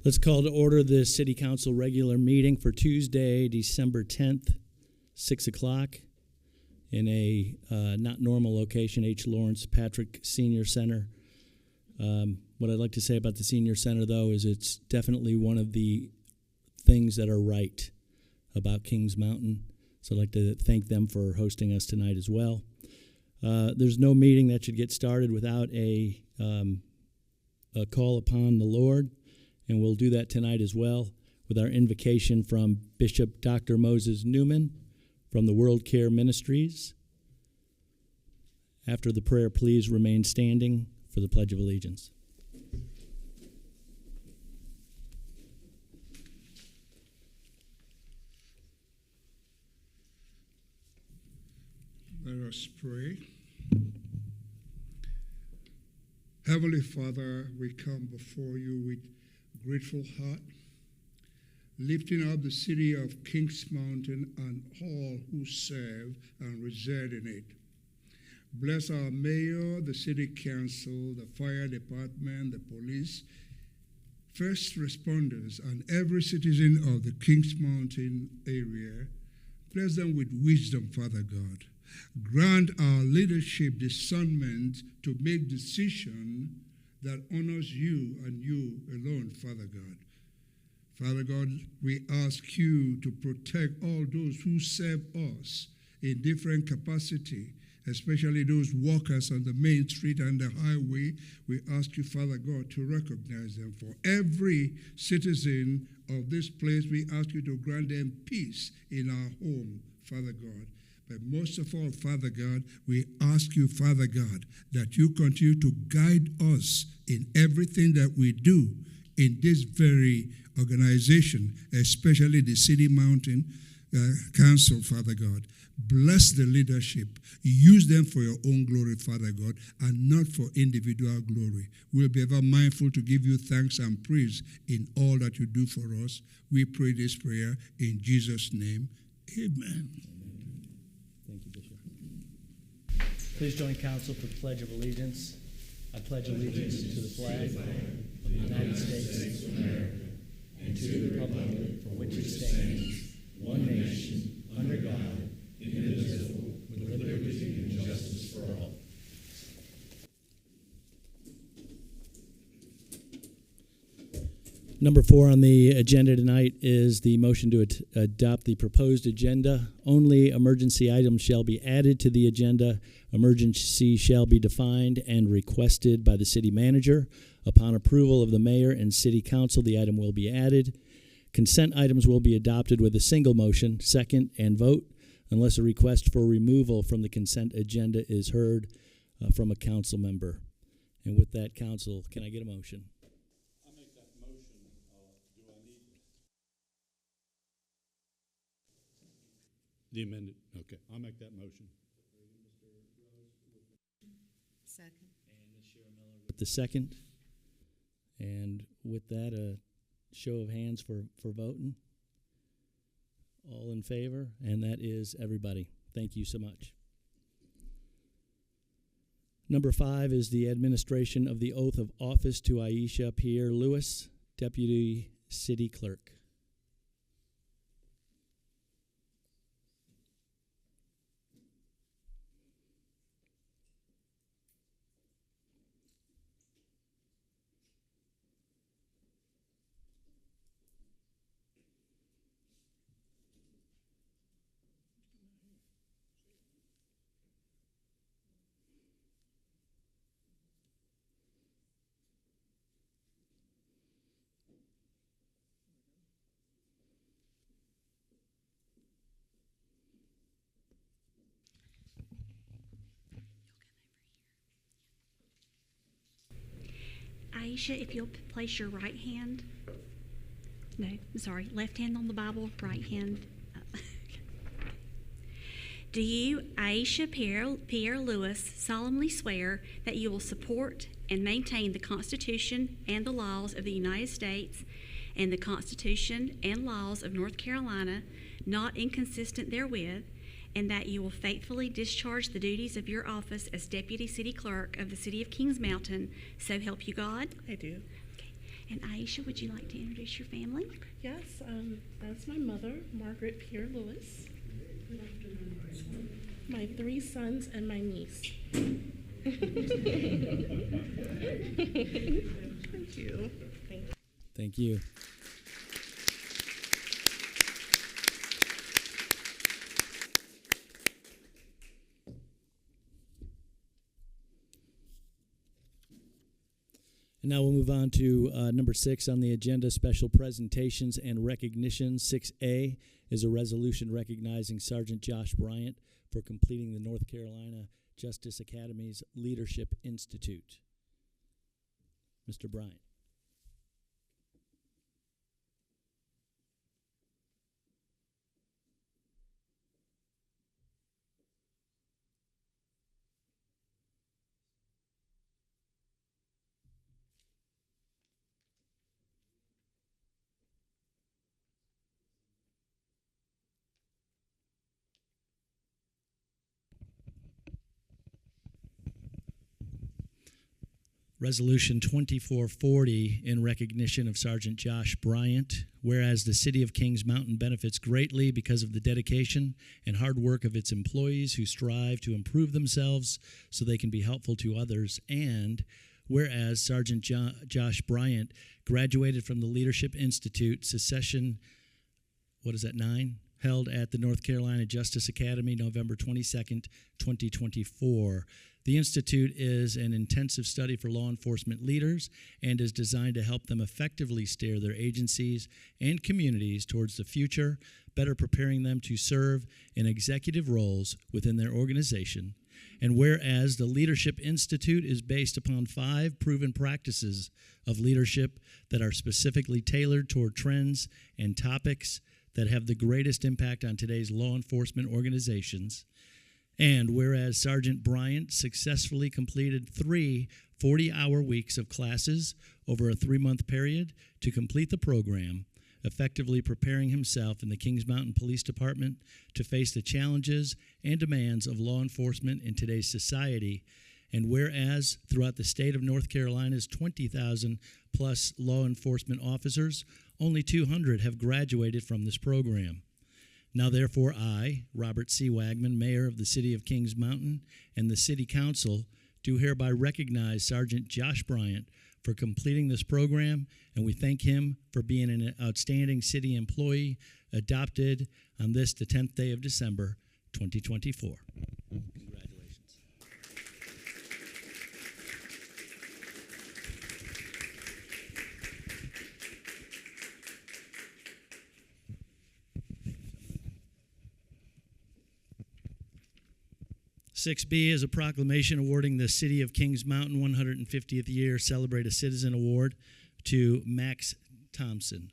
Let's call to order the City Council regular meeting for Tuesday, December 10th, 6 o'clock, in a not normal location, H. Lawrence Patrick Senior Center. What I'd like to say about the Senior Center, though, is it's definitely one of the things that are right about Kings Mountain. So I'd like to thank them for hosting us tonight as well. There's no meeting that should get started without a call upon the Lord, and we'll do that tonight as well with our invocation from Bishop Dr. Moses Newman from the World Care Ministries. After the prayer, please remain standing for the Pledge of Allegiance. Let us pray. Heavenly Father, we come before you with grateful heart, lifting up the city of Kings Mountain and all who serve and reside in it. Bless our mayor, the city council, the fire department, the police, first responders, and every citizen of the Kings Mountain area. Bless them with wisdom, Father God. Grant our leadership discernment to make decisions that honors you and you alone, Father God. Father God, we ask you to protect all those who serve us in different capacity, especially those workers on the main street and the highway. We ask you, Father God, to recognize them. For every citizen of this place, we ask you to grant them peace in our home, Father God. But most of all, Father God, we ask you, Father God, that you continue to guide us in everything that we do in this very organization, especially the City Mountain Council, Father God. Bless the leadership. Use them for your own glory, Father God, and not for individual glory. We'll be ever mindful to give you thanks and praise in all that you do for us. We pray this prayer in Jesus' name. Amen. Thank you, Bishop. Please join council for the Pledge of Allegiance. I pledge allegiance to the flag of the United States of America and to the republic for which it stands, one nation, under God, indivisible, with liberty and justice for all. Number 4 on the agenda tonight is the motion to adopt the proposed agenda. Only emergency items shall be added to the agenda. Emergency shall be defined and requested by the city manager. Upon approval of the mayor and city council, the item will be added. Consent items will be adopted with a single motion, second, and vote, unless a request for removal from the consent agenda is heard from a council member. And with that, council, can I get a motion? The amended, okay. I'll make that motion. Second. And Ms. Sharon Miller with the second. And with that, a show of hands for voting. All in favor, and that is everybody. Thank you so much. Number 5 is the administration of the oath of office to Aisha Pierre-Lewis, Deputy City Clerk. Aisha, if you'll place your right hand, left hand on the Bible, right hand. Do you, Aisha Pierre-Lewis, solemnly swear that you will support and maintain the Constitution and the laws of the United States and the Constitution and laws of North Carolina, not inconsistent therewith, and that you will faithfully discharge the duties of your office as Deputy City Clerk of the City of Kings Mountain, so help you God? I do. Okay. And Aisha, would you like to introduce your family? Yes, that's my mother, Margaret Pierre Lewis. My 3 sons and my niece. Thank you. Thank you. And now we'll move on to number 6 on the agenda, special presentations and recognitions. 6A is a resolution recognizing Sergeant Josh Bryant for completing the North Carolina Justice Academy's Leadership Institute. Mr. Bryant. Resolution 2440 in recognition of Sergeant Josh Bryant. Whereas the City of Kings Mountain benefits greatly because of the dedication and hard work of its employees who strive to improve themselves so they can be helpful to others. And whereas Sergeant Josh Bryant graduated from the Leadership Institute Secession, 9? Held at the North Carolina Justice Academy, November 22nd, 2024. The Institute is an intensive study for law enforcement leaders and is designed to help them effectively steer their agencies and communities towards the future, better preparing them to serve in executive roles within their organization. And whereas the Leadership Institute is based upon 5 proven practices of leadership that are specifically tailored toward trends and topics that have the greatest impact on today's law enforcement organizations. And whereas Sergeant Bryant successfully completed 3 40-hour weeks of classes over a 3-month period to complete the program, effectively preparing himself in the Kings Mountain Police Department to face the challenges and demands of law enforcement in today's society. And whereas throughout the state of North Carolina's 20,000 plus law enforcement officers, only 200 have graduated from this program. Now therefore I, Robert C. Wagman, Mayor of the City of Kings Mountain, and the City Council do hereby recognize Sergeant Josh Bryant for completing this program, and we thank him for being an outstanding city employee adopted on this, the 10th day of December, 2024. Congratulations. 6B is a proclamation awarding the City of Kings Mountain 150th Year Celebrate a Citizen Award to Max Thompson.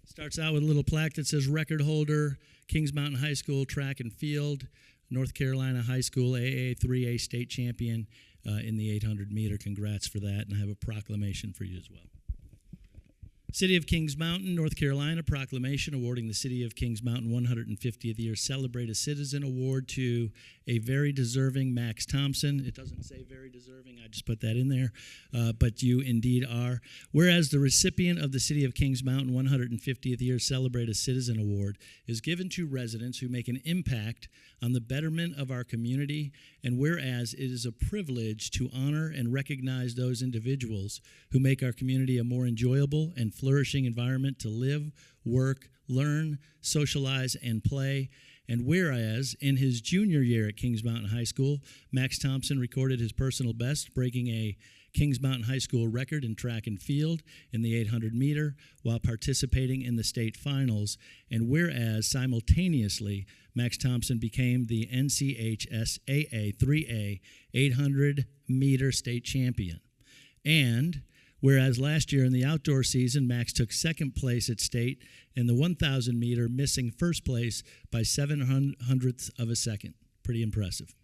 Starts out with a little plaque that says record holder, Kings Mountain High School track and field, North Carolina High School AA 3A state champion in the 800 meter. Congrats for that, and I have a proclamation for you as well. City of Kings Mountain, North Carolina, proclamation awarding the City of Kings Mountain 150th Year Celebrate a Citizen Award to a very deserving Max Thompson. It doesn't say very deserving, I just put that in there, but you indeed are. Whereas the recipient of the City of Kings Mountain 150th Year Celebrate a Citizen Award is given to residents who make an impact on the betterment of our community, and whereas it is a privilege to honor and recognize those individuals who make our community a more enjoyable and flourishing environment to live, work, learn, socialize, and play. And whereas in his junior year at Kings Mountain High School, Max Thompson recorded his personal best, breaking a Kings Mountain High School record in track and field in the 800 meter while participating in the state finals. And whereas simultaneously, Max Thompson became the NCHSAA 3A 800 meter state champion. And whereas last year in the outdoor season, Max took second place at state in the 1,000 meter, missing first place by 7/100ths of a second. Pretty impressive.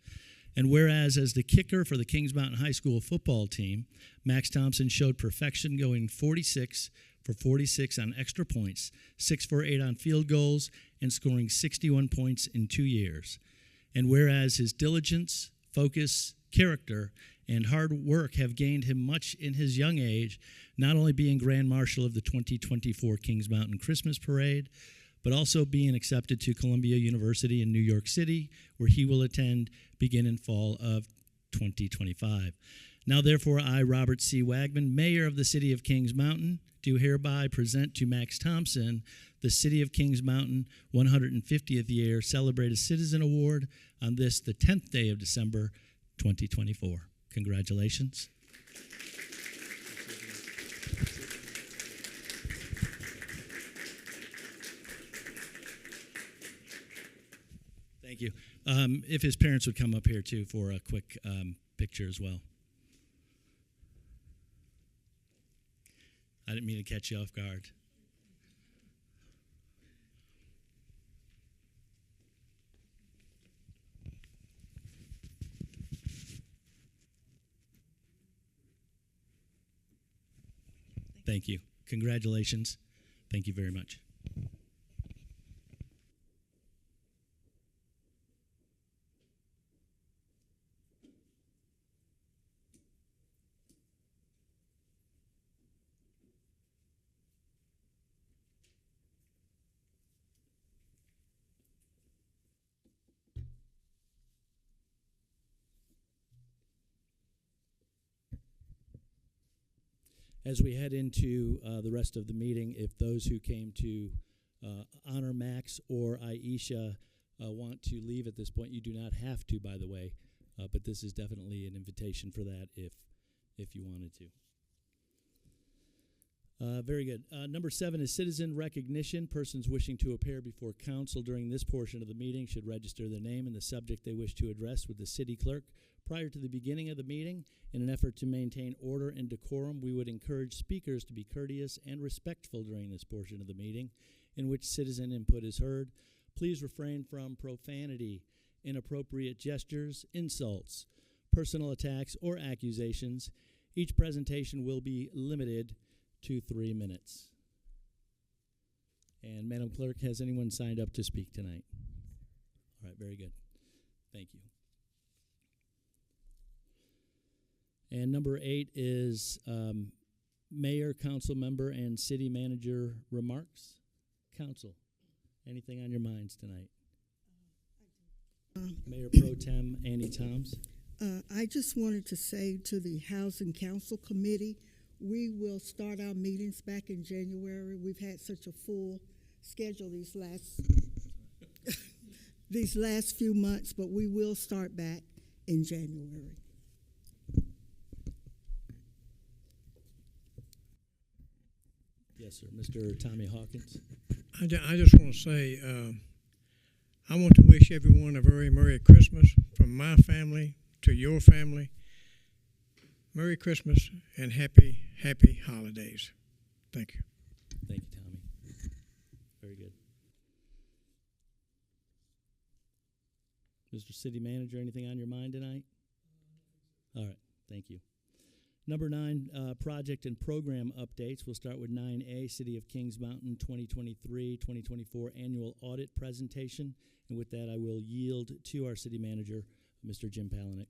And whereas as the kicker for the Kings Mountain High School football team, Max Thompson showed perfection, going 46 for 46 on extra points, 6 for 8 on field goals, and scoring 61 points in 2 years. And whereas his diligence, focus, character, and hard work have gained him much in his young age, not only being Grand Marshal of the 2024 Kings Mountain Christmas Parade, but also being accepted to Columbia University in New York City, where he will attend beginning fall of 2025. Now, therefore, I, Robert C. Wagman, Mayor of the City of Kings Mountain, do hereby present to Max Thompson the City of Kings Mountain 150th Year Celebrate a Citizen Award on this, the 10th day of December, 2024. Congratulations. Thank you. If his parents would come up here, too, for a quick picture as well. I didn't mean to catch you off guard. Thank you. Congratulations. Thank you very much. As we head into the rest of the meeting, if those who came to honor Max or Aisha want to leave at this point, you do not have to, by the way, but this is definitely an invitation for that if you wanted to. Very good. Number 7 is citizen recognition. Persons wishing to appear before council during this portion of the meeting should register their name and the subject they wish to address with the city clerk prior to the beginning of the meeting. In an effort to maintain order and decorum, we would encourage speakers to be courteous and respectful during this portion of the meeting in which citizen input is heard. Please refrain from profanity, inappropriate gestures, insults, personal attacks, or accusations. Each presentation will be limited to 3 minutes. And Madam Clerk, has anyone signed up to speak tonight? All right, very good. Thank you. And number 8 is mayor, council member, and city manager remarks. Council, anything on your minds tonight? Mayor Pro Tem Annie Toms. I just wanted to say to the Housing Council Committee, we will start our meetings back in January. We've had such a full schedule these last few months, but we will start back in January. Yes, sir. Mr. Tommy Hawkins. I just want to say, I want to wish everyone a very Merry Christmas from my family to your family. Merry Christmas and happy holidays. Thank you. Thank you, Tommy. Very good. Mr. City Manager, anything on your mind tonight? All right, thank you. Number 9, project and program updates. We'll start with 9A, City of Kings Mountain 2023-2024 Annual Audit Presentation. And with that, I will yield to our City Manager, Mr. Jim Palahniuk.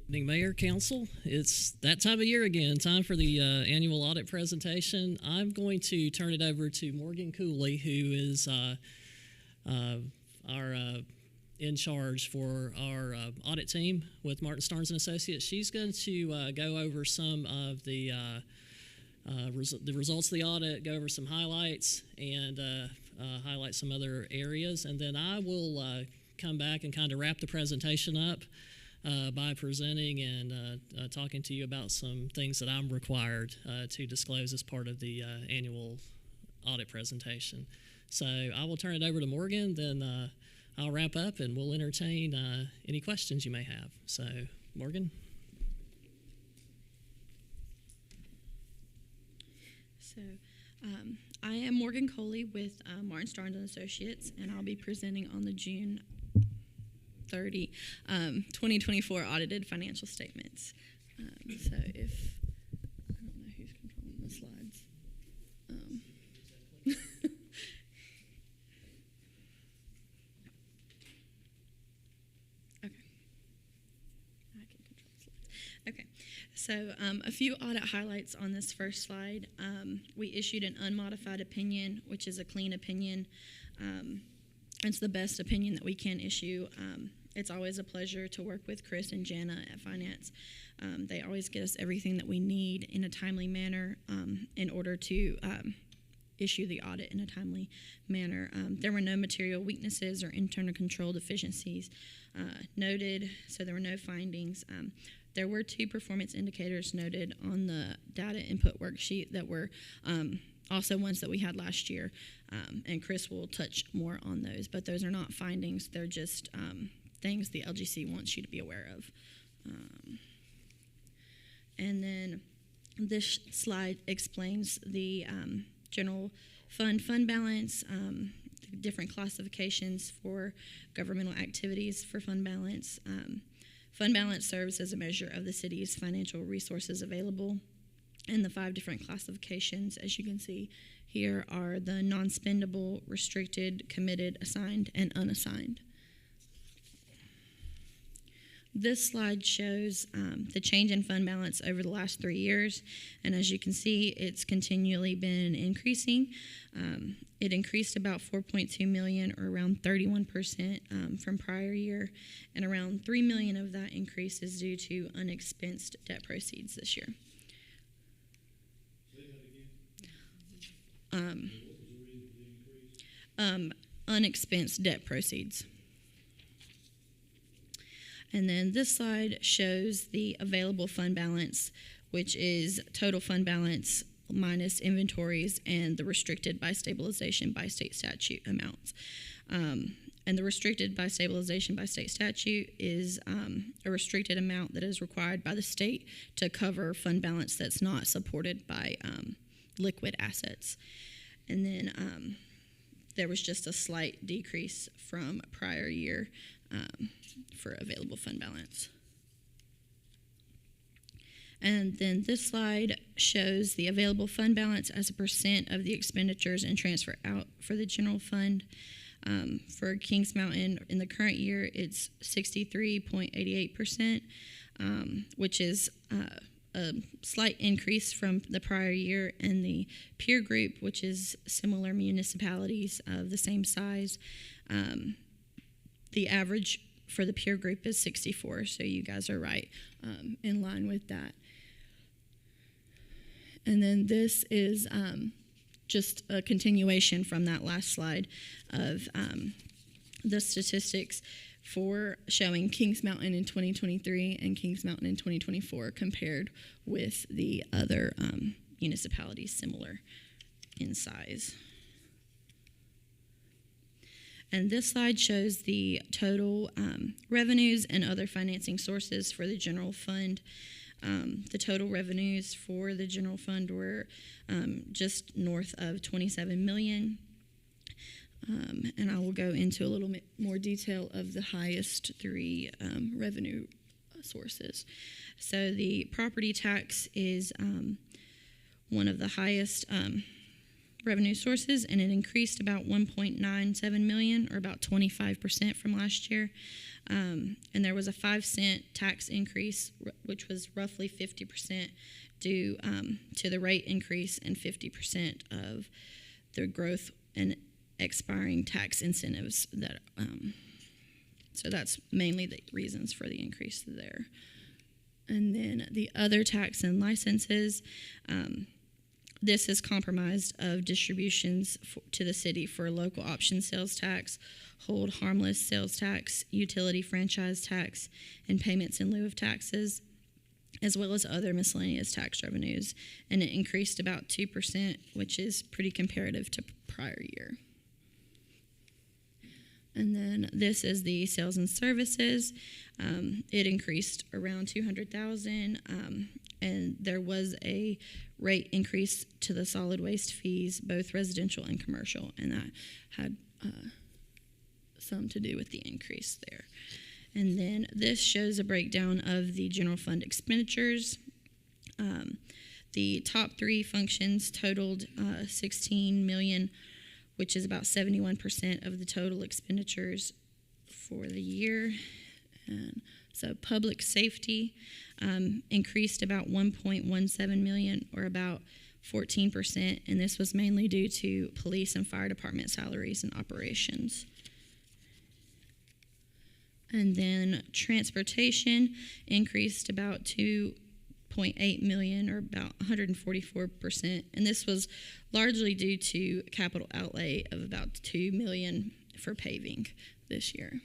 Evening, Mayor, Council. It's that time of year again, time for the annual audit presentation. I'm going to turn it over to Morgan Cooley, who is our in charge for our audit team with Martin Starnes & Associates. She's going to go over some of the results of the audit, go over some highlights, and highlight some other areas. And then I will come back and kind of wrap the presentation up by presenting and talking to you about some things that I'm required to disclose as part of the annual audit presentation. So I will turn it over to Morgan, then I'll wrap up and we'll entertain any questions you may have. So, Morgan? So, I am Morgan Coley with Martin Starnes and Associates, and I'll be presenting on the June 30, 2024 audited financial statements. So, if I don't know who's controlling the slides. Okay. I can control the slides. Okay. So a few audit highlights on this first slide. We issued an unmodified opinion, which is a clean opinion. It's the best opinion that we can issue. It's always a pleasure to work with Chris and Jana at Finance. They always get us everything that we need in a timely manner in order to issue the audit in a timely manner. There were no material weaknesses or internal control deficiencies noted, so there were no findings. There were 2 performance indicators noted on the data input worksheet that were also ones that we had last year, and Chris will touch more on those, but those are not findings. They're just things the LGC wants you to be aware of. And then this slide explains the general fund balance, the different classifications for governmental activities for fund balance. Fund balance serves as a measure of the city's financial resources available, and the 5 different classifications, as you can see here, are the non-spendable, restricted, committed, assigned, and unassigned. This slide shows the change in fund balance over the last 3 years, and as you can see, it's continually been increasing. It increased about $4.2 million, or around 31% from prior year, and around $3 million of that increase is due to unexpensed debt proceeds this year. Unexpensed debt proceeds. And then this slide shows the available fund balance, which is total fund balance minus inventories and the restricted by stabilization by state statute amounts. And the restricted by stabilization by state statute is a restricted amount that is required by the state to cover fund balance that's not supported by liquid assets. And then there was just a slight decrease from prior year for available fund balance. And then this slide shows the available fund balance as a percent of the expenditures and transfer out for the general fund. For Kings Mountain, in the current year, it's 63.88%, which is a slight increase from the prior year. And the peer group, which is similar municipalities of the same size, the average for the peer group is 64, so you guys are right in line with that. And then this is just a continuation from that last slide of the statistics for showing Kings Mountain in 2023 and Kings Mountain in 2024 compared with the other municipalities similar in size. And this slide shows the total revenues and other financing sources for the general fund. The total revenues for the general fund were just north of $27 million. And I will go into a little bit more detail of the highest 3 revenue sources. So the property tax is one of the highest revenue sources, and it increased about $1.97 million, or about 25% from last year. And there was a 5-cent tax increase, which was roughly 50% due to the rate increase and 50% of the growth and expiring tax incentives. That so that's mainly the reasons for the increase there. And then the other tax and licenses. This is comprised of distributions to the city for local option sales tax, hold harmless sales tax, utility franchise tax, and payments in lieu of taxes, as well as other miscellaneous tax revenues. And it increased about 2%, which is pretty comparative to prior year. And then this is the sales and services. It increased around 200,000, and there was a rate increase to the solid waste fees, both residential and commercial, and that had some to do with the increase there. And then this shows a breakdown of the general fund expenditures. The top three functions totaled 16 million, which is about 71% of the total expenditures for the year. And so public safety increased about 1.17 million, or about 14%, and this was mainly due to police and fire department salaries and operations. And then transportation increased about 2.8 million, or about 144%, and this was largely due to capital outlay of about 2 million for paving this year.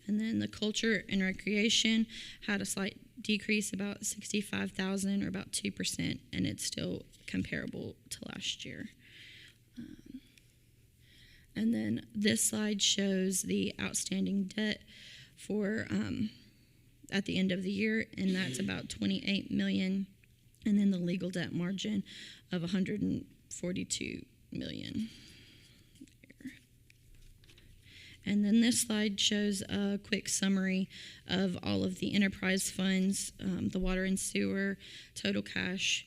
And then the culture and recreation had a slight decrease, about 65,000, or about 2%, and it's still comparable to last year. And then this slide shows the outstanding debt for at the end of the year, and that's about 28 million, and then the legal debt margin of 142 million. And then this slide shows a quick summary of all of the enterprise funds, the water and sewer, total cash,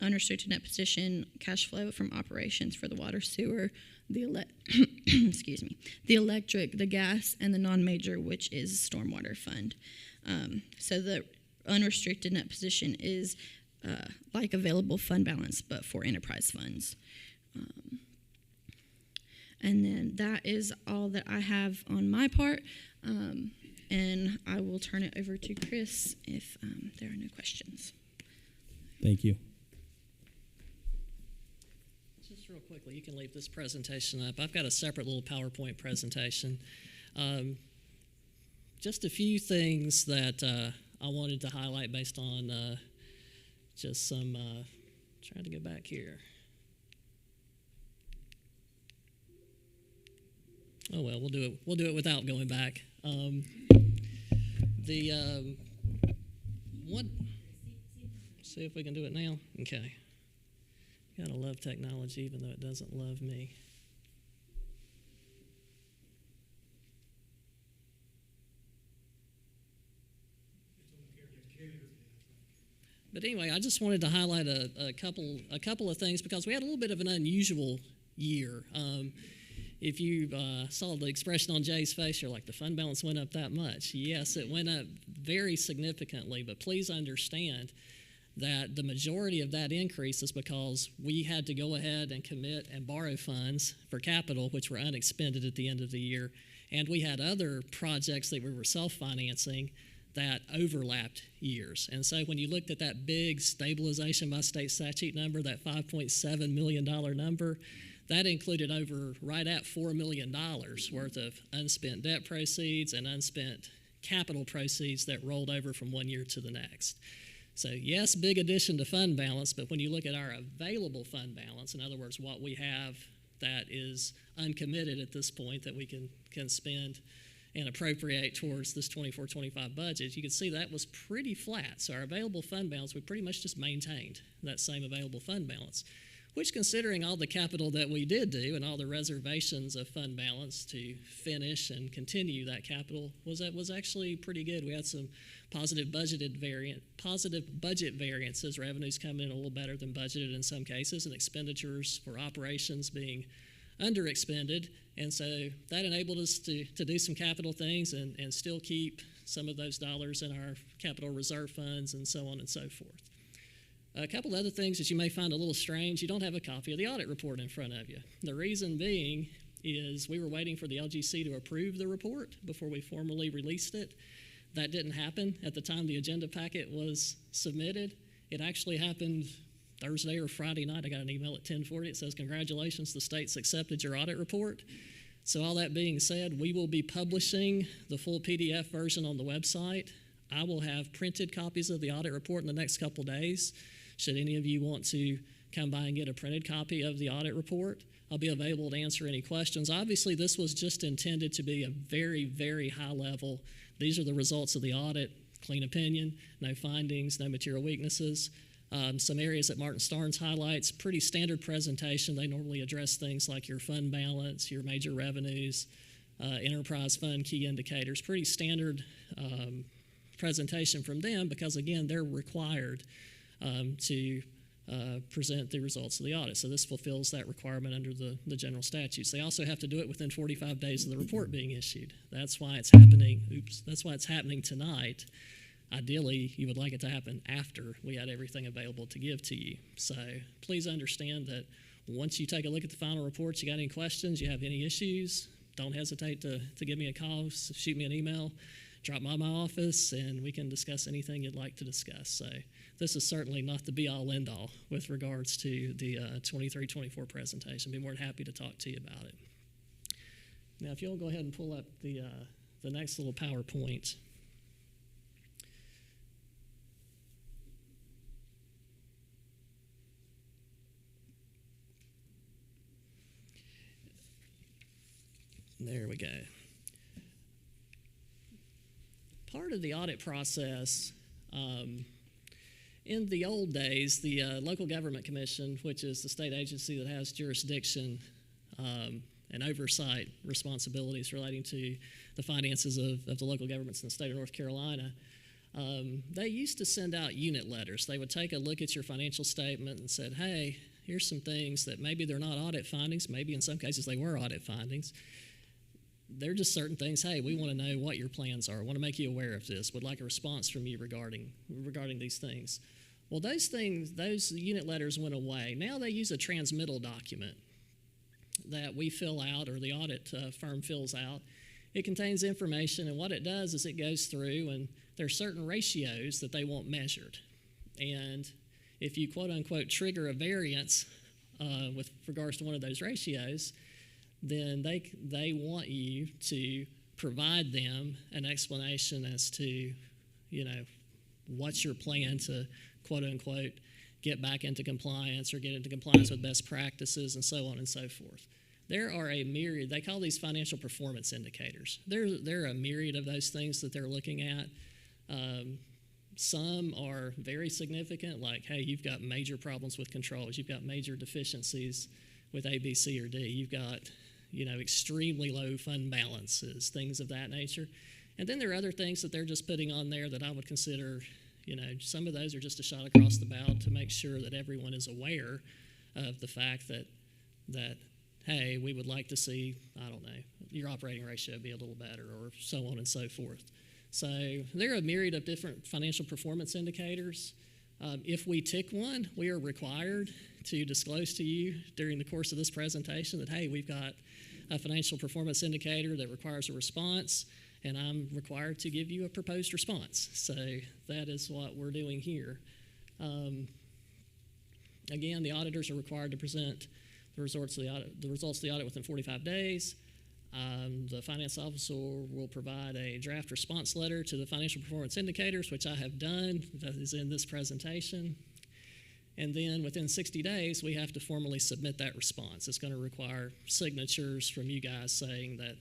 unrestricted net position, cash flow from operations for the water, sewer, the excuse me, the electric, the gas, and the non-major, which is stormwater fund. So the unrestricted net position is like available fund balance, but for enterprise funds. And then that is all that I have on my part, and I will turn it over to Chris if there are no questions. Thank you. Just real quickly, you can leave this presentation up. I've got a separate little PowerPoint presentation. Just a few things that I wanted to highlight based on just some, trying to go back here. Oh well, we'll do it. We'll do it without going back. What? See if we can do it now. Okay. Gotta love technology, even though it doesn't love me. But anyway, I just wanted to highlight a couple of things because we had a little bit of an unusual year. If you saw the expression on Jay's face, you're like, the fund balance went up that much. Yes, it went up very significantly, but please understand that the majority of that increase is because we had to go ahead and commit and borrow funds for capital, which were unexpended at the end of the year, and we had other projects that we were self-financing that overlapped years. And so when you looked at that big stabilization by state statute number, that $5.7 million number, that included over right at $4 million worth of unspent debt proceeds and unspent capital proceeds that rolled over from one year to the next. So yes, big addition to fund balance, but when you look at our available fund balance, in other words, what we have that is uncommitted at this point that we can spend and appropriate towards this 24-25 budget, you can see that was pretty flat. So our available fund balance, we pretty much just maintained that same available fund balance, which, considering all the capital that we did do and all the reservations of fund balance to finish and continue that capital, was actually pretty good. We had some positive budget variances, revenues coming in a little better than budgeted in some cases, and expenditures for operations being underexpended. And so that enabled us to do some capital things and still keep some of those dollars in our capital reserve funds and so on and so forth. A couple other things that you may find a little strange, you don't have a copy of the audit report in front of you. The reason being is we were waiting for the LGC to approve the report before we formally released it. That didn't happen at the time the agenda packet was submitted. It actually happened Thursday or Friday night. I got an email at 10:40. It says, congratulations, the state's accepted your audit report. So all that being said, we will be publishing the full PDF version on the website. I will have printed copies of the audit report in the next couple days. Should any of you want to come by and get a printed copy of the audit report. I'll be available to answer any questions. Obviously, this was just intended to be a very, very high level. These are the results of the audit, clean opinion, no findings, no material weaknesses. Some areas that Martin Starnes highlights, pretty standard presentation. They normally address things like your fund balance, your major revenues, enterprise fund key indicators. Pretty standard presentation from them because, again, they're required to present the results of the audit. So this fulfills that requirement under the general statutes. They also have to do it within 45 days of the report being issued. That's why it's happening. That's why it's happening tonight. Ideally, you would like it to happen after we had everything available to give to you. So please understand that once you take a look at the final reports, you got any questions, you have any issues, don't hesitate to give me a call, shoot me an email, drop by my office, and we can discuss anything you'd like to discuss. So this is certainly not the be-all, end-all with regards to the 23-24 presentation. Be more than happy to talk to you about it. Now, if you'll go ahead and pull up the next little PowerPoint. There we go. Part of the audit process, in the old days, the Local Government Commission, which is the state agency that has jurisdiction and oversight responsibilities relating to the finances of the local governments in the state of North Carolina, they used to send out unit letters. They would take a look at your financial statement and said, hey, here's some things that maybe they're not audit findings, maybe in some cases they were audit findings. They're just certain things. Hey, we want to know what your plans are. Want to make you aware of this. Would like a response from you regarding these things. Well, those unit letters went away. Now they use a transmittal document that we fill out, or the audit firm fills out. It contains information, and what it does is it goes through, and there are certain ratios that they want measured. And if you quote unquote trigger a variance with regards to one of those ratios, then they want you to provide them an explanation as to, what's your plan to, quote unquote, get back into compliance or get into compliance with best practices and so on and so forth. There are a myriad, they call these financial performance indicators. There are a myriad of those things that they're looking at. Some are very significant, like, hey, you've got major problems with controls. You've got major deficiencies with A, B, C, or D. You've got extremely low fund balances, things of that nature. And then there are other things that they're just putting on there that I would consider, some of those are just a shot across the bow to make sure that everyone is aware of the fact that hey, we would like to see, your operating ratio be a little better, or so on and so forth. So there are a myriad of different financial performance indicators. If we tick one, we are required to disclose to you during the course of this presentation that, hey, we've got a financial performance indicator that requires a response, and I'm required to give you a proposed response. So that is what we're doing here. Again, the auditors are required to present the results of the audit within 45 days. The finance officer will provide a draft response letter to the financial performance indicators, which I have done. That is in this presentation. And then within 60 days, we have to formally submit that response. It's going to require signatures from you guys saying that,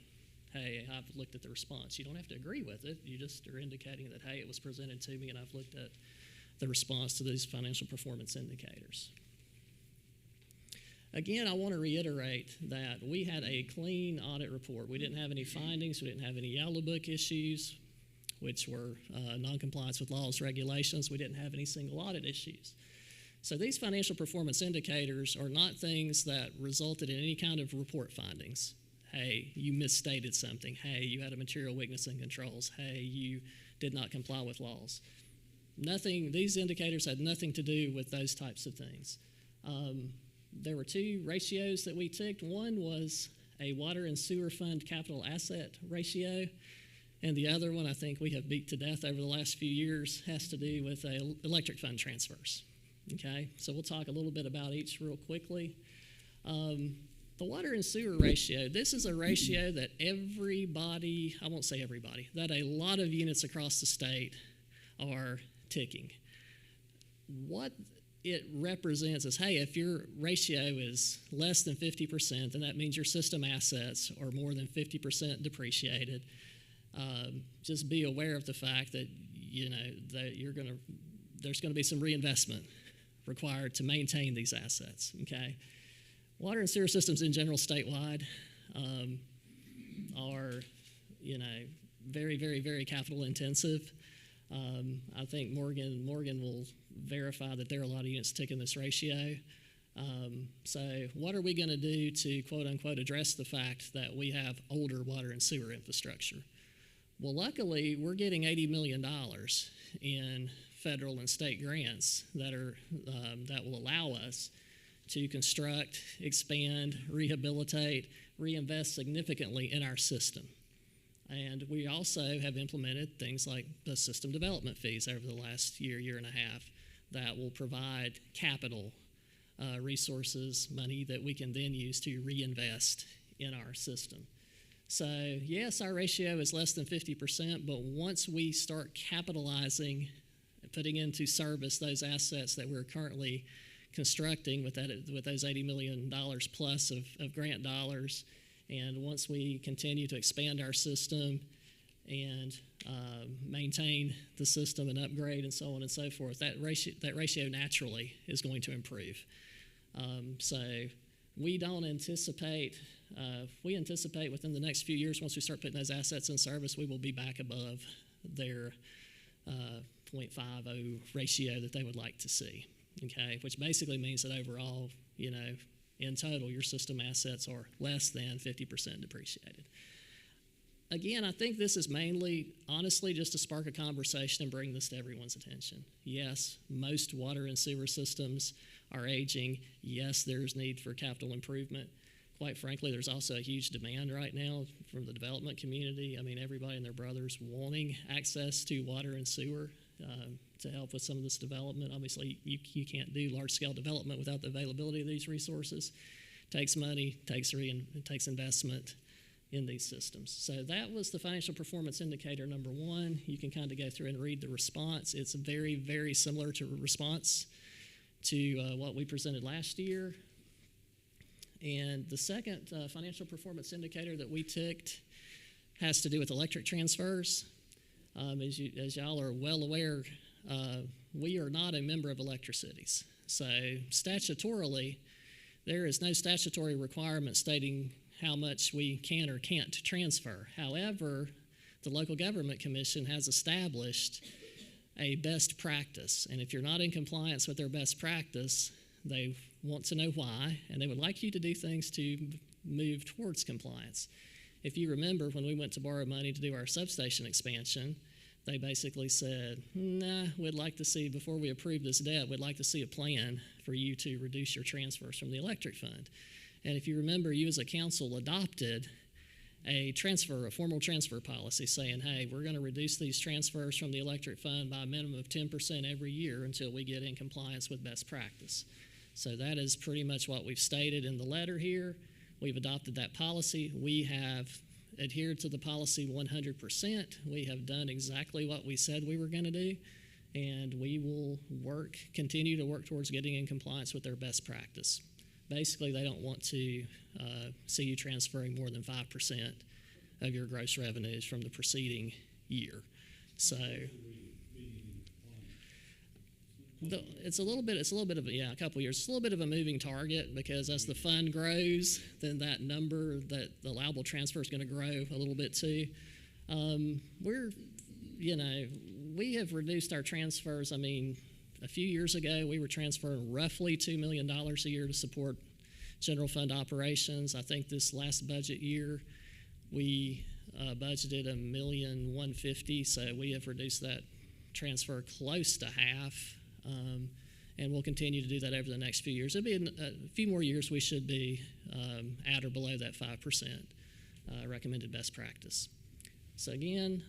hey, I've looked at the response. You don't have to agree with it. You just are indicating that, hey, it was presented to me and I've looked at the response to these financial performance indicators. Again, I want to reiterate that we had a clean audit report. We didn't have any findings. We didn't have any yellow book issues, which were noncompliance with laws, regulations. We didn't have any single audit issues. So these financial performance indicators are not things that resulted in any kind of report findings. Hey, you misstated something. Hey, you had a material weakness in controls. Hey, you did not comply with laws. Nothing. These indicators had nothing to do with those types of things. There were two ratios that we ticked. One was a water and sewer fund capital asset ratio, and the other one I think we have beat to death over the last few years has to do with electric fund transfers. Okay, so we'll talk a little bit about each real quickly. The water and sewer ratio, this is a ratio that everybody, I won't say everybody, that a lot of units across the state are ticking. What it represents as, hey, if your ratio is less than 50%, then that means your system assets are more than 50% depreciated. Just be aware of the fact that, that there's going to be some reinvestment required to maintain these assets, okay? Water and sewer systems in general statewide are, very, very, very capital intensive. I think Morgan will verify that there are a lot of units ticking this ratio. So what are we going to do to, quote unquote, address the fact that we have older water and sewer infrastructure? Well, luckily, we're getting $80 million in federal and state grants that will allow us to construct, expand, rehabilitate, reinvest significantly in our system. And we also have implemented things like the system development fees over the last year and a half that will provide capital resources, money that we can then use to reinvest in our system. So yes, our ratio is less than 50%, but once we start capitalizing, putting into service those assets that we're currently constructing with those $80 million plus of grant dollars, and once we continue to expand our system and maintain the system and upgrade and so on and so forth, that ratio naturally is going to improve. So we don't anticipate, we anticipate within the next few years, once we start putting those assets in service, we will be back above their 0.50 ratio that they would like to see, okay? Which basically means that overall, in total, your system assets are less than 50% depreciated. Again, I think this is mainly, honestly, just to spark a conversation and bring this to everyone's attention. Yes, most water and sewer systems are aging. Yes, there's need for capital improvement. Quite frankly, there's also a huge demand right now from the development community. I mean, everybody and their brothers wanting access to water and sewer to help with some of this development. Obviously, you can't do large-scale development without the availability of these resources. It takes money, it takes investment in these systems. So that was the financial performance indicator number one. You can kind of go through and read the response. It's very, very similar to a response to what we presented last year. And the second financial performance indicator that we ticked has to do with electric transfers. As y'all are well aware, we are not a member of Electricities. So statutorily, there is no statutory requirement stating how much we can or can't transfer. However, the Local Government Commission has established a best practice. And if you're not in compliance with their best practice, they want to know why, and they would like you to do things to move towards compliance. If you remember, when we went to borrow money to do our substation expansion, they basically said, nah, we'd like to see, before we approve this debt, we'd like to see a plan for you to reduce your transfers from the electric fund. And if you remember, you as a council adopted a formal transfer policy saying, hey, we're going to reduce these transfers from the electric fund by a minimum of 10% every year until we get in compliance with best practice. So that is pretty much what we've stated in the letter here. We've adopted that policy. We have adhered to the policy 100%. We have done exactly what we said we were going to do, and we will continue to work towards getting in compliance with their best practice. Basically, they don't want to see you transferring more than 5% of your gross revenues from the preceding year. So it's a little bit of a couple years. It's a little bit of a moving target, because as the fund grows, then that number, that the allowable transfer is going to grow a little bit too. We have reduced our transfers. I mean, a few years ago, we were transferring roughly $2 million a year to support general fund operations. I think this last budget year, we budgeted $1,150,000, so we have reduced that transfer close to half, and we'll continue to do that over the next few years. It'll be a few more years we should be at or below that 5% recommended best practice. So again,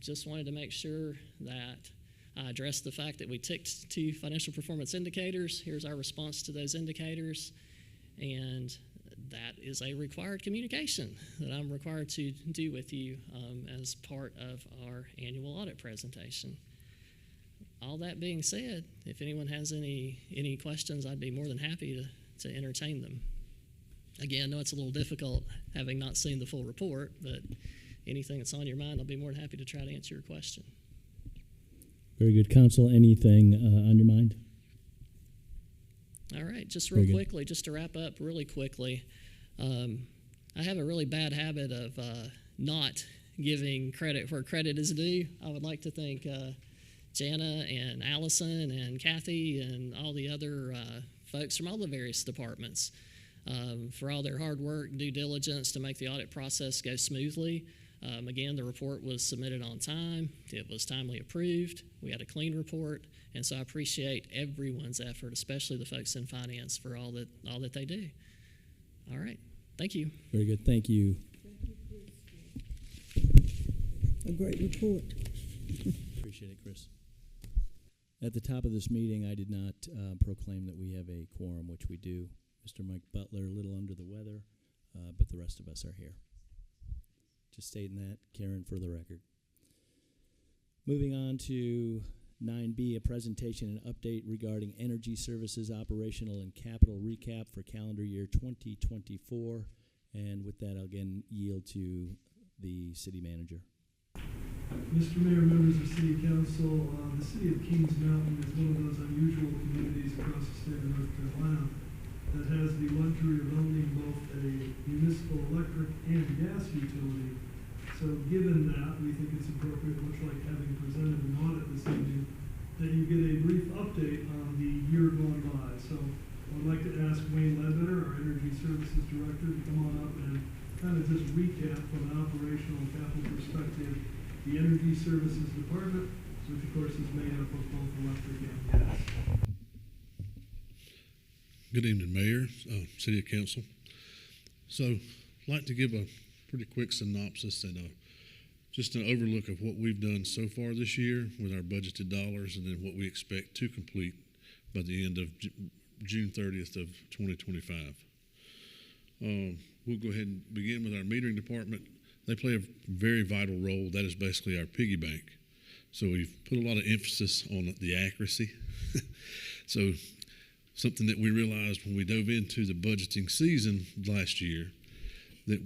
just wanted to make sure that I addressed the fact that we ticked 2 financial performance indicators. Here's our response to those indicators, and that is a required communication that I'm required to do with you as part of our annual audit presentation. all that being said, if anyone has any questions, I'd be more than happy to entertain them. Again, I know it's a little difficult having not seen the full report, but anything that's on your mind, I'll be more than happy to try to answer your question. Very good. Council, anything on your mind? All right, just Very real good. quickly, just to wrap up really quickly, I have a really bad habit of not giving credit where credit is due. I would like to thank Jana and Allison and Kathy and all the other folks from all the various departments for all their hard work and due diligence to make the audit process go smoothly. Again, the report was submitted on time. It was timely approved. We had a clean report, and so I appreciate everyone's effort, especially the folks in finance, for all that they do. All right, thank you. Very good. Thank you. A great report. Appreciate it, Chris. At the top of this meeting, I did not proclaim that we have a quorum, which we do. Mr. Mike Butler, a little under the weather, but the rest of us are here. Just stating that, Karen, for the record. Moving on to 9B, a presentation and update regarding energy services operational and capital recap for calendar year 2024. And with that, I'll again yield to the city manager. Mr. Mayor, members of City Council, the city of Kings Mountain is one of those unusual communities across the state of North Carolina that has the luxury of owning both a municipal electric and gas utility. So given that, we think it's appropriate, much like having presented an audit this evening, that you get a brief update on the year gone by. So I'd like to ask Wayne Ledbetter, our Energy Services Director, to come on up and kind of just recap from an operational and capital perspective the Energy Services Department, which of course is made up of both electric and gas. Good evening, Mayor, City Council. So I'd like to give a pretty quick synopsis and just an overlook of what we've done so far this year with our budgeted dollars and then what we expect to complete by the end of June 30th of 2025. We'll go ahead and begin with our metering department. They play a very vital role. That is basically our piggy bank. So we've put a lot of emphasis on the accuracy. So something that we realized when we dove into the budgeting season last year, that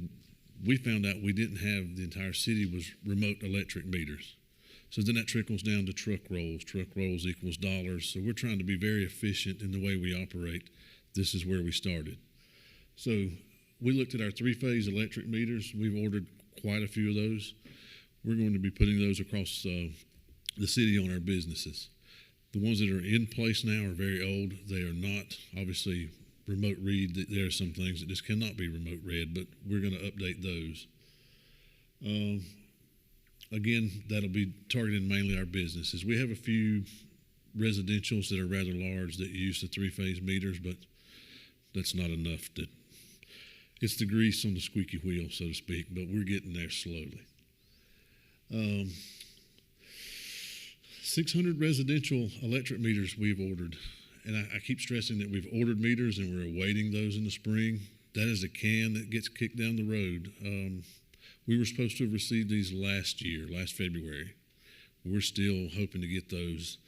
we found out we didn't have the entire city was remote electric meters. So then that trickles down to truck rolls. Truck rolls equals dollars. So we're trying to be very efficient in the way we operate. This is where we started. So we looked at our three-phase electric meters. We've ordered quite a few of those. We're going to be putting those across the city on our businesses. The ones that are in place now are very old. They are not obviously remote read. There are some things that just cannot be remote read, but we're going to update those. Again, that'll be targeting mainly our businesses. We have a few residentials that are rather large that use the three-phase meters, but that's not enough. It's the grease on the squeaky wheel, so to speak, but we're getting there slowly. 600 residential electric meters we've ordered. And I keep stressing that we've ordered meters and we're awaiting those in the spring. That is a can that gets kicked down the road. We were supposed to have received these last February. We're still hoping to get those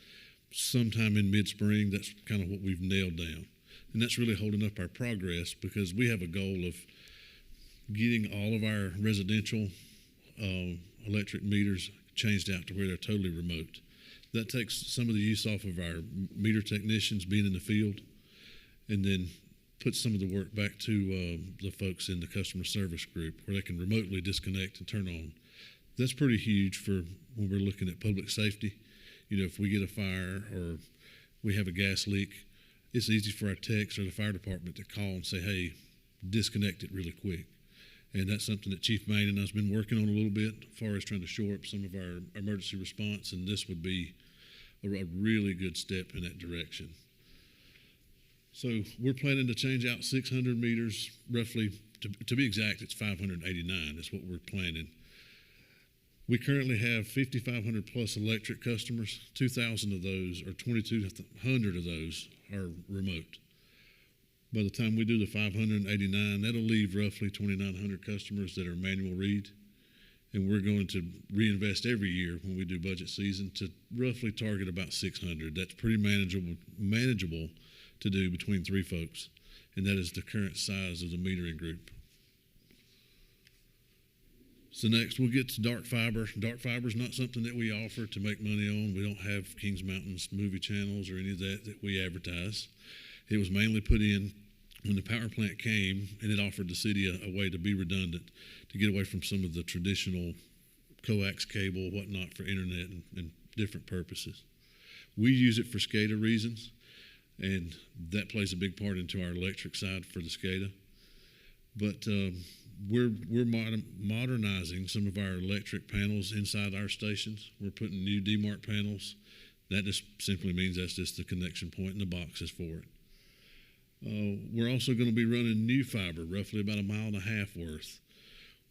sometime in mid-spring. That's kind of what we've nailed down. And that's really holding up our progress because we have a goal of getting all of our residential electric meters changed out to where they're totally remote. That takes some of the use off of our meter technicians being in the field and then puts some of the work back to the folks in the customer service group where they can remotely disconnect and turn on. That's pretty huge for when we're looking at public safety. You know, if we get a fire or we have a gas leak, it's easy for our techs or the fire department to call and say, hey, disconnect it really quick. And that's something that Chief Main and I have been working on a little bit as far as trying to shore up some of our emergency response, and this would be a really good step in that direction. So we're planning to change out 600 meters, roughly, to be exact, it's 589 is what we're planning. We currently have 5,500 plus electric customers. 2,000 of those, or 2,200 of those, are remote. By the time we do the 589, that'll leave roughly 2,900 customers that are manual read. And we're going to reinvest every year when we do budget season to roughly target about 600. That's pretty manageable to do between 3 folks, and that is the current size of the metering group. So next, we'll get to dark fiber. Dark fiber is not something that we offer to make money on. We don't have Kings Mountain's movie channels or any of that we advertise. It was mainly put in when the power plant came, and it offered the city a way to be redundant, to get away from some of the traditional coax cable, whatnot, for internet and different purposes. We use it for SCADA reasons, and that plays a big part into our electric side for the SCADA. But we're modernizing some of our electric panels inside our stations. We're putting new DMARC panels. That just simply means that's just the connection point and the boxes for it. We're also going to be running new fiber, roughly about 1.5 miles worth.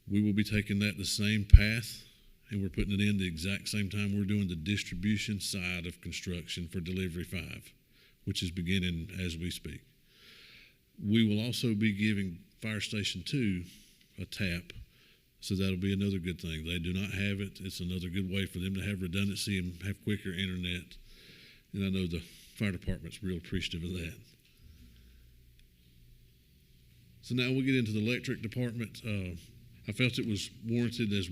We will be taking that the same path, and we're putting it in the exact same time we're doing the distribution side of construction for Delivery 5, which is beginning as we speak. We will also be giving Fire Station 2 a tap, so that'll be another good thing. They do not have it. It's another good way for them to have redundancy and have quicker internet, and I know the fire department's real appreciative of that. So now we get into the electric department. I felt it was warranted as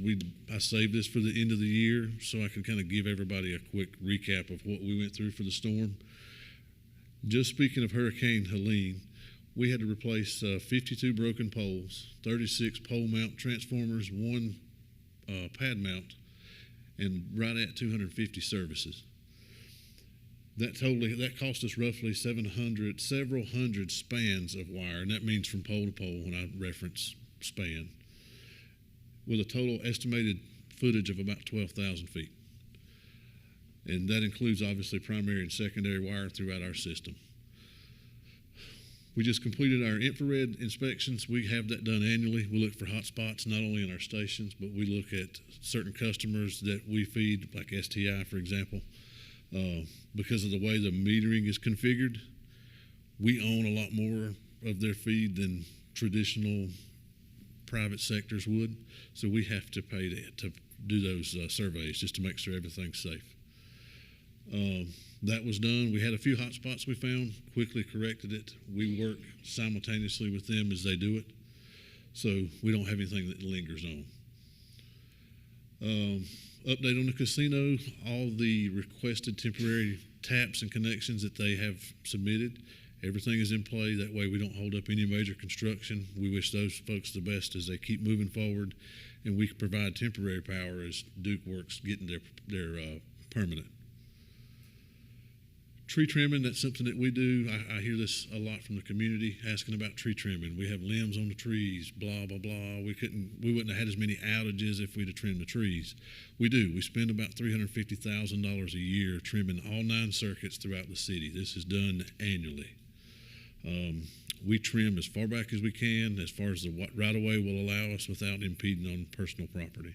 I saved this for the end of the year so I can kind of give everybody a quick recap of what we went through for the storm. Just speaking of Hurricane Helene, we had to replace 52 broken poles, 36 pole mount transformers, 1 pad mount, and right at 250 services. That cost us roughly several hundred spans of wire, and that means from pole to pole when I reference span, with a total estimated footage of about 12,000 feet. And that includes obviously primary and secondary wire throughout our system. We just completed our infrared inspections. We have that done annually. We look for hot spots not only in our stations, but we look at certain customers that we feed, like STI, for example. Because of the way the metering is configured, we own a lot more of their feed than traditional private sectors would. So we have to pay to do those surveys just to make sure everything's safe. That was done. We had a few hot spots we found, quickly corrected it. We work simultaneously with them as they do it, so we don't have anything that lingers on. Update on the casino, all the requested temporary taps and connections that they have submitted, everything is in play. That way we don't hold up any major construction. We wish those folks the best as they keep moving forward, and we can provide temporary power as Duke works getting their permanent. Tree trimming, that's something that we do. I hear this a lot from the community asking about tree trimming. We have limbs on the trees, blah, blah, blah. We wouldn't have had as many outages if we'd have trimmed the trees. We do. We spend about $350,000 a year trimming all 9 circuits throughout the city. This is done annually. We trim as far back as we can, as far as the right-of-way will allow us without impeding on personal property.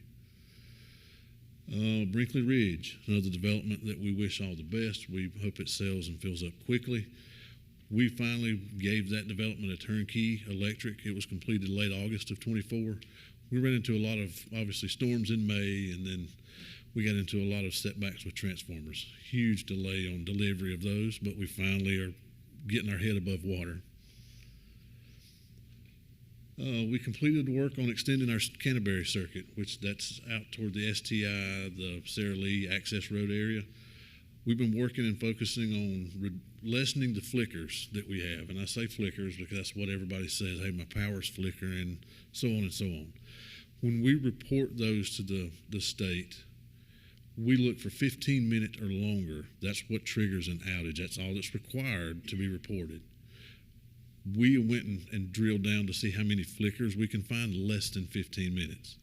Brinkley Ridge, another development that we wish all the best. We hope it sells and fills up quickly. We finally gave that development a turnkey electric. It was completed late August of 24. We ran into a lot of, obviously, storms in May, and then we got into a lot of setbacks with transformers. Huge delay on delivery of those, but we finally are getting our head above water. We completed the work on extending our Canterbury circuit, which that's out toward the STI, the Sarah Lee access road area. We've been working and focusing on lessening the flickers that we have. And I say flickers because that's what everybody says, hey, my power's flickering, and so on and so on. When we report those to the state, we look for 15 minutes or longer. That's what triggers an outage. That's all that's required to be reported. We went and drilled down to see how many flickers we can find, less than 15 minutes.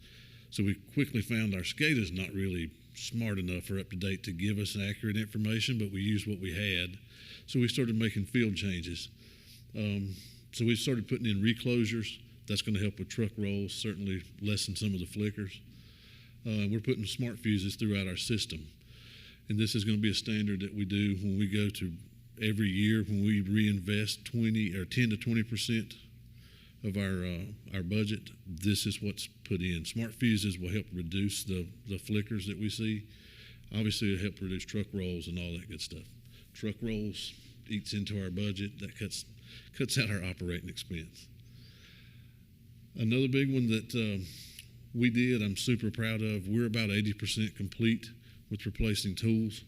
So we quickly found our SCADA's not really smart enough or up to date to give us accurate information, but we used what we had. So we started making field changes. So we started putting in reclosures. That's going to help with truck rolls, certainly lessen some of the flickers. We're putting smart fuses throughout our system. And this is going to be a standard that we do when we go to every year when we reinvest 10 to 20% of our budget, this is what's put in. Smart fuses will help reduce the flickers that we see. Obviously, it'll help reduce truck rolls and all that good stuff. Truck rolls eats into our budget. That cuts out our operating expense. Another big one that we did, I'm super proud of, we're about 80% complete with replacing tools.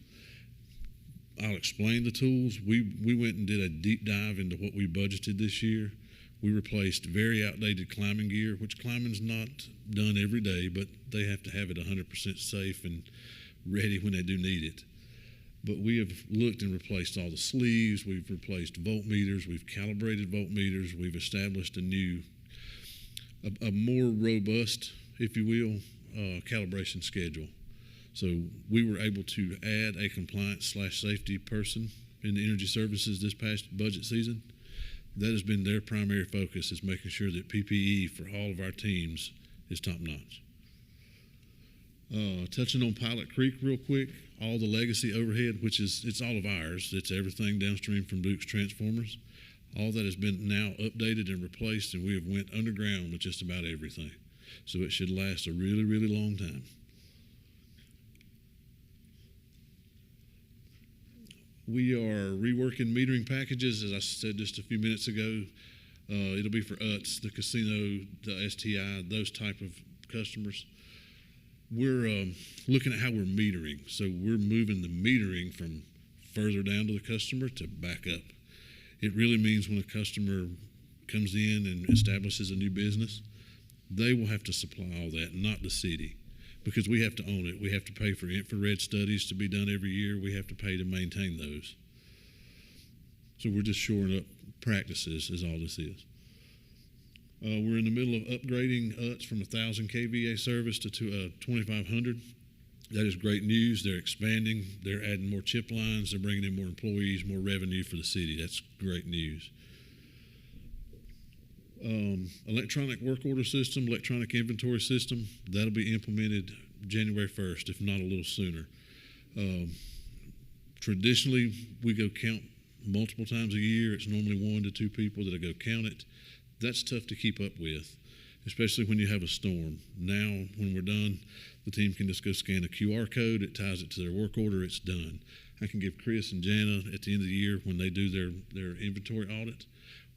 I'll explain the tools. We went and did a deep dive into what we budgeted this year. We replaced very outdated climbing gear, which climbing's not done every day, but they have to have it 100% safe and ready when they do need it. But we have looked and replaced all the sleeves. We've replaced voltmeters. We've calibrated voltmeters. We've established a more robust, if you will, calibration schedule. So we were able to add a compliance/safety person in the energy services this past budget season. That has been their primary focus, is making sure that PPE for all of our teams is top notch. Touching on Pilot Creek real quick, all the legacy overhead, which it's all of ours, it's everything downstream from Duke's transformers. All that has been now updated and replaced, and we have went underground with just about everything. So it should last a really, really long time. We are reworking metering packages, as I said just a few minutes ago. It'll be for UTS, the casino, the STI, those type of customers. We're looking at how we're metering. So we're moving the metering from further down to the customer to back up. It really means when a customer comes in and establishes a new business, they will have to supply all that, not the city, because we have to own it. We have to pay for infrared studies to be done every year. We have to pay to maintain those. So we're just shoring up practices is all this is. We're in the middle of upgrading UTS from 1,000 kVA service to 2,500. That is great news. They're expanding. They're adding more chip lines. They're bringing in more employees, more revenue for the city. That's great news. Electronic work order system, electronic inventory system, that'll be implemented January 1st, if not a little sooner. Traditionally, we go count multiple times a year. It's normally 1 to 2 people that'll go count it. That's tough to keep up with, especially when you have a storm. Now, when we're done, the team can just go scan a QR code. It ties it to their work order. It's done. I can give Chris and Jana at the end of the year, when they do their inventory audit,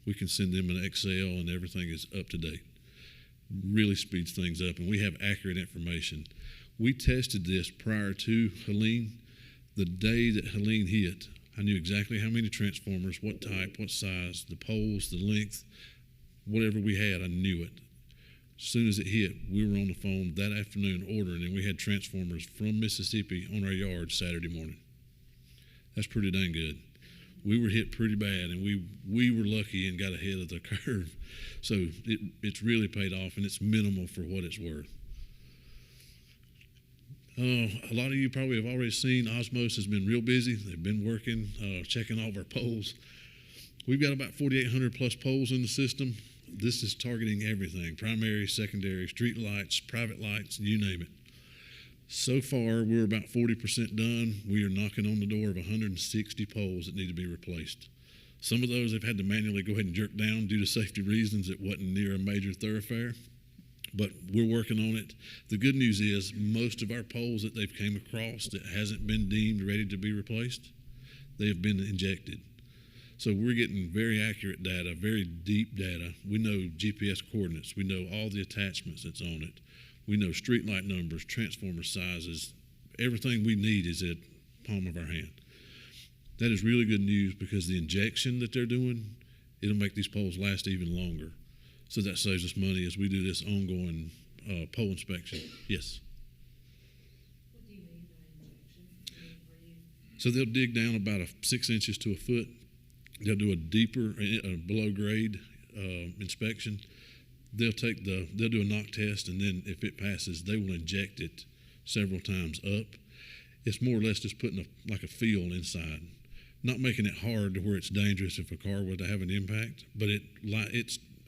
we can send them an Excel and everything is up to date. Really speeds things up, and we have accurate information. We tested this prior to Helene. The day that Helene hit, I knew exactly how many transformers, what type, what size, the poles, the length, whatever we had, I knew it. As soon as it hit, we were on the phone that afternoon ordering, and we had transformers from Mississippi on our yard Saturday morning. That's pretty dang good. We were hit pretty bad, and we were lucky and got ahead of the curve. So it's really paid off, and it's minimal for what it's worth. A lot of you probably have already seen Osmos has been real busy. They've been working, checking all of our poles. We've got about 4,800 plus poles in the system. This is targeting everything: primary, secondary, street lights, private lights, you name it. So far, we're about 40% done. We are knocking on the door of 160 poles that need to be replaced. Some of those they've had to manually go ahead and jerk down due to safety reasons. It wasn't near a major thoroughfare, but we're working on it. The good news is most of our poles that they've came across that hasn't been deemed ready to be replaced, they have been injected. So we're getting very accurate data, very deep data. We know GPS coordinates. We know all the attachments that's on it. We know street light numbers, transformer sizes. Everything we need is at the palm of our hand. That is really good news, because the injection that they're doing, it'll make these poles last even longer. So that saves us money as we do this ongoing pole inspection. Yes? What do you mean by injection? So they'll dig down about 6 inches to a foot. They'll do a deeper, below grade inspection. They'll do a knock test, and then if it passes, they will inject it several times up. It's more or less just putting like a feel inside, not making it hard to where it's dangerous if a car were to have an impact, but it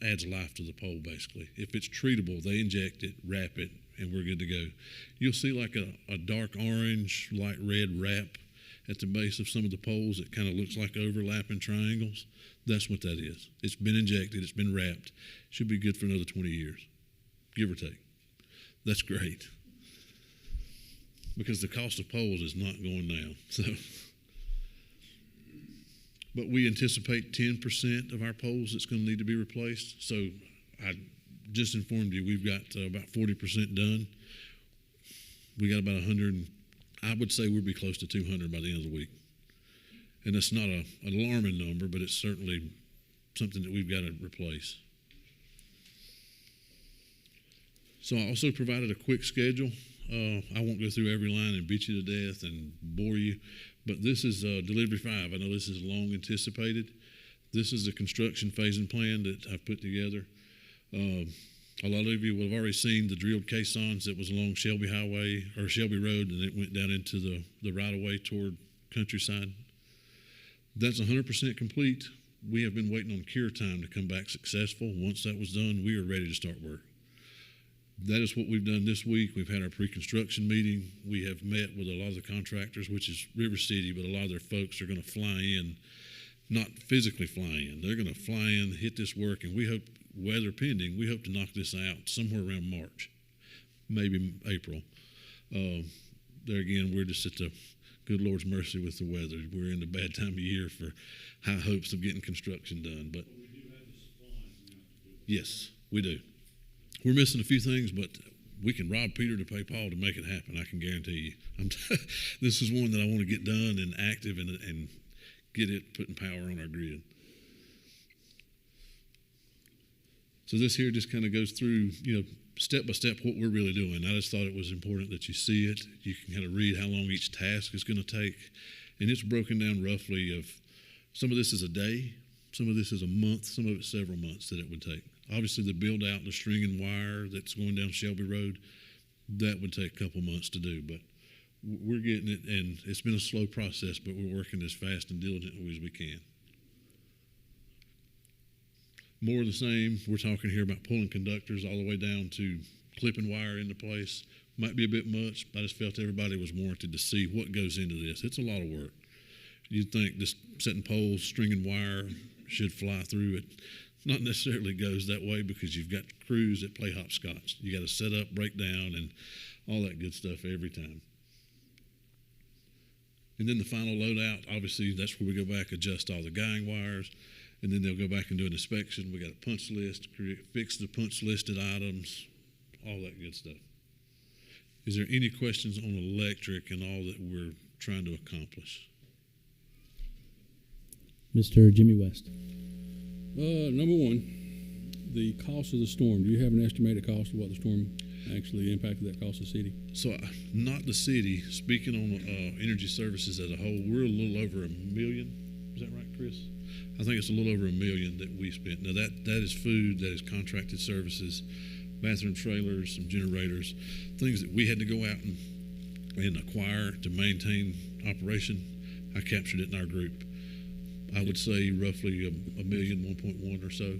adds life to the pole basically. If it's treatable, they inject it, wrap it, and we're good to go. You'll see like a dark orange, light red wrap at the base of some of the poles that kind of looks like overlapping triangles. That's what that is. It's been injected. It's been wrapped. Should be good for another 20 years, give or take. That's great, because the cost of poles is not going down. So, but we anticipate 10% of our poles that's going to need to be replaced. So I just informed you we've got about 40% done. We got about 100. I would say we'll be close to 200 by the end of the week. And that's not an alarming number, but it's certainly something that we've got to replace. So I also provided a quick schedule. I won't go through every line and beat you to death and bore you, but this is Delivery 5. I know this is long anticipated. This is the construction phasing plan that I've put together. A lot of you will have already seen the drilled caissons that was along Shelby Highway or Shelby Road, and it went down into the right-of-way toward Countryside. That's 100% complete. We have been waiting on cure time to come back successful. Once that was done, we are ready to start work. That is what we've done this week. We've had our pre-construction meeting. We have met with a lot of the contractors, which is River City, but a lot of their folks are going to fly in, not physically fly in. They're going to fly in, hit this work, and we hope, weather pending, we hope to knock this out somewhere around March, maybe April. There again, we're just at the good Lord's mercy with the weather. We're in the bad time of year for high hopes of getting construction done. But yes, we do. We're missing a few things, but we can rob Peter to pay Paul to make it happen. I can guarantee you. This is one that I want to get done and active and get it putting power on our grid. So this here just kind of goes through, step by step what we're really doing. I just thought it was important that you see it. You can kind of read how long each task is going to take. And it's broken down roughly of, some of this is a day, some of this is a month, some of it's several months that it would take. Obviously the build out, the string and wire that's going down Shelby Road, that would take a couple months to do. But we're getting it, and it's been a slow process, but we're working as fast and diligently as we can. More of the same. We're talking here about pulling conductors all the way down to clipping wire into place. Might be a bit much, but I just felt everybody was warranted to see what goes into this. It's a lot of work. You'd think just setting poles, stringing wire should fly through it. Not necessarily goes that way, because you've got crews that play hopscotch. You got to set up, break down, and all that good stuff every time. And then the final loadout, obviously, that's where we go back, adjust all the guying wires, and then they'll go back and do an inspection. We got a punch list, fix the punch listed items, all that good stuff. Is there any questions on electric and all that we're trying to accomplish? Mr. Jimmy West. Number one, the cost of the storm. Do you have an estimated cost of what the storm actually impacted that cost of the city? So, not the city. Speaking on energy services as a whole, we're a little over $1 million. Is that right, Chris? I think it's a little over $1 million that we spent. Now that is food, that is contracted services, bathroom trailers, some generators, things that we had to go out and acquire to maintain operation. I captured it in our group. I would say roughly $1 million, 1.1 or so.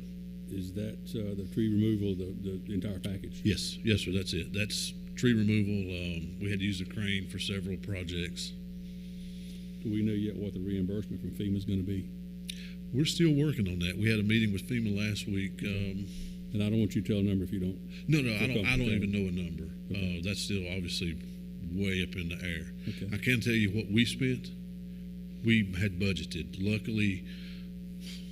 Is that the tree removal, the entire package? Yes, sir. That's it. That's tree removal. We had to use a crane for several projects. Do we know yet what the reimbursement from FEMA is going to be? We're still working on that. We had a meeting with FEMA last week. And I don't want you to tell a number if you don't. No, I don't even know a number. Okay. That's still obviously way up in the air. Okay. I can tell you what we spent. We had budgeted. Luckily,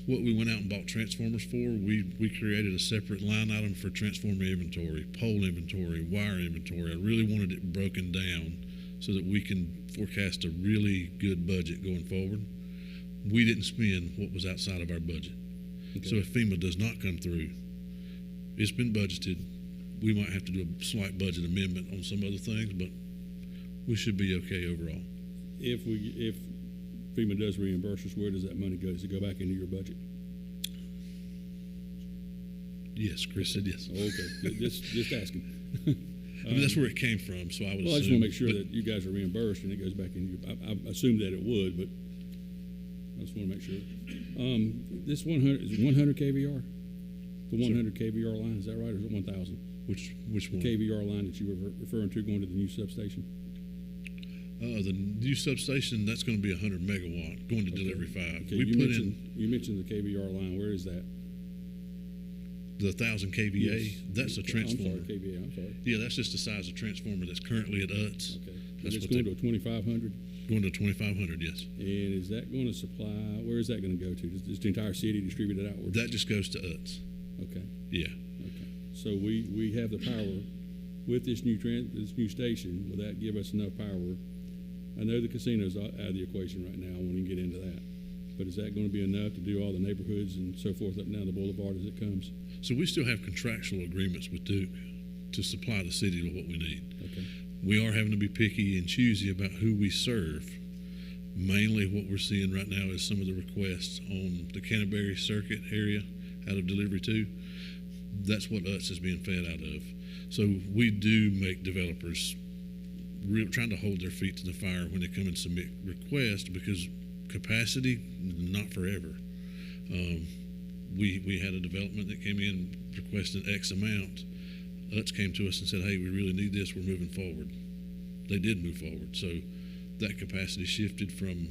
what we went out and bought transformers for, we created a separate line item for transformer inventory, pole inventory, wire inventory. I really wanted it broken down so that we can forecast a really good budget going forward. We didn't spend what was outside of our budget. Okay. So if FEMA does not come through, it's been budgeted. We might have to do a slight budget amendment on some other things, but we should be okay overall. If FEMA does reimburse us, where does that money go? Does it go back into your budget? Yes, Chris said yes. Okay, just asking. I mean, that's where it came from, so I would Well, I just assume, want to make sure but that you guys are reimbursed and it goes back in your. I assumed that it would, but I just want to make sure. This 100 is 100 kVR. The 100 kVR line, is that right, or is it 1,000? Which The one? KVR line that you were referring to going to the new substation. The new substation, that's going to be 100 megawatt, going to Delivery 5. Okay, We you put you mentioned the KVR line. Where is that? the 1,000 kVA. Yes. That's a Okay, transformer. I'm sorry, KVA. I'm sorry. Yeah, that's just the size of transformer that's currently at UTS. Okay. That's It's what going they- to a 2,500. Going to 2,500, yes. And is that going to supply? Where is that going to go to? Is the entire city distributed outward? That just goes to UTS. Okay. Yeah. Okay. So we have the power with this new station. Will that give us enough power? I know the casino's out of the equation right now. I won't even get into that. But is that going to be enough to do all the neighborhoods and so forth up and down the boulevard as it comes? So we still have contractual agreements with Duke to supply the city with what we need. Okay. We are having to be picky and choosy about who we serve. Mainly what we're seeing right now is some of the requests on the Canterbury Circuit area out of Delivery 2. That's what UTS is being fed out of. So we do make developers trying to hold their feet to the fire when they come and submit requests, because capacity, not forever. We had a development that came in requesting X amount. UTS came to us and said, hey, we really need this, we're moving forward. They did move forward. So that capacity shifted from